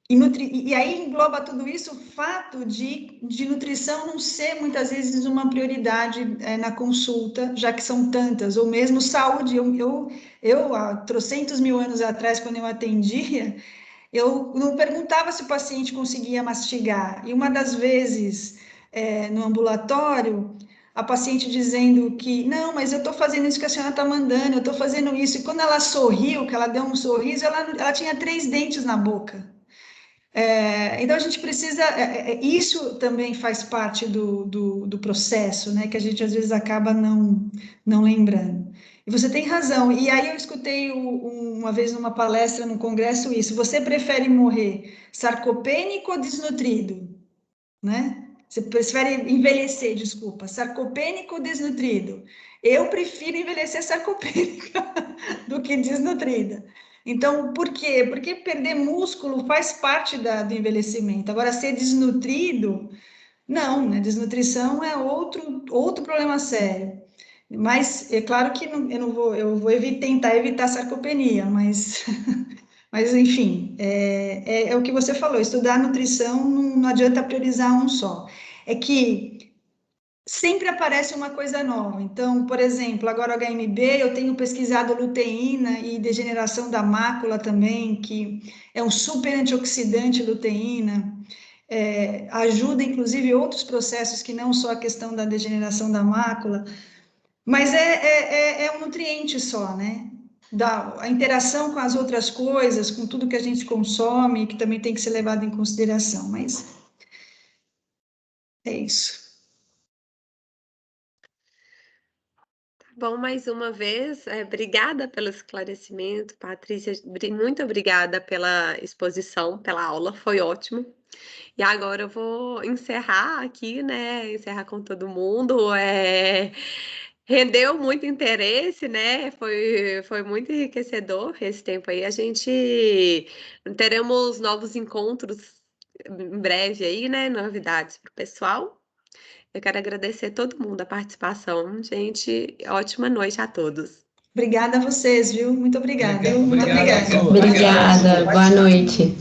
Speaker 2: e aí engloba tudo isso o fato de nutrição não ser muitas vezes uma prioridade na consulta, já que são tantas, ou mesmo saúde. Eu há trocentos mil anos atrás, quando eu atendia, eu não perguntava se o paciente conseguia mastigar. E uma das vezes no ambulatório, a paciente dizendo que, não, mas eu estou fazendo isso que a senhora está mandando, eu estou fazendo isso. E quando ela sorriu, que ela deu um sorriso, ela tinha 3 dentes na boca. Então, a gente precisa... isso também faz parte do processo, né? Que a gente, às vezes, acaba não lembrando. E você tem razão. E aí eu escutei uma vez numa palestra no congresso isso. Você prefere morrer sarcopênico ou desnutrido? Né? Você prefere envelhecer, desculpa, sarcopênico ou desnutrido? Eu prefiro envelhecer sarcopênica do que desnutrida. Então, por quê? Porque perder músculo faz parte do envelhecimento. Agora, ser desnutrido Não, né? Desnutrição é outro problema sério. Mas é claro que eu vou tentar evitar sarcopenia, mas, mas enfim, é o que você falou, estudar nutrição não adianta priorizar um só. É que sempre aparece uma coisa nova. Então, por exemplo, agora o HMB, eu tenho pesquisado luteína e degeneração da mácula também, que é um super antioxidante, luteína. Ajuda, inclusive, outros processos que não só a questão da degeneração da mácula, mas é um nutriente só, né? A interação com as outras coisas, com tudo que a gente consome, que também tem que ser levado em consideração, mas é isso.
Speaker 1: Bom, mais uma vez, obrigada pelo esclarecimento, Patrícia. Muito obrigada pela exposição, pela aula, foi ótimo. E agora eu vou encerrar aqui, né? Encerrar com todo mundo. Rendeu muito interesse, né? Foi muito enriquecedor esse tempo aí. A gente teremos novos encontros em breve aí, né? Novidades para o pessoal. Eu quero agradecer todo mundo a participação, gente. Ótima noite a todos.
Speaker 2: Obrigada a vocês, viu? Muito obrigada.
Speaker 8: Obrigado,
Speaker 2: Muito obrigada.
Speaker 6: Obrigada, boa noite.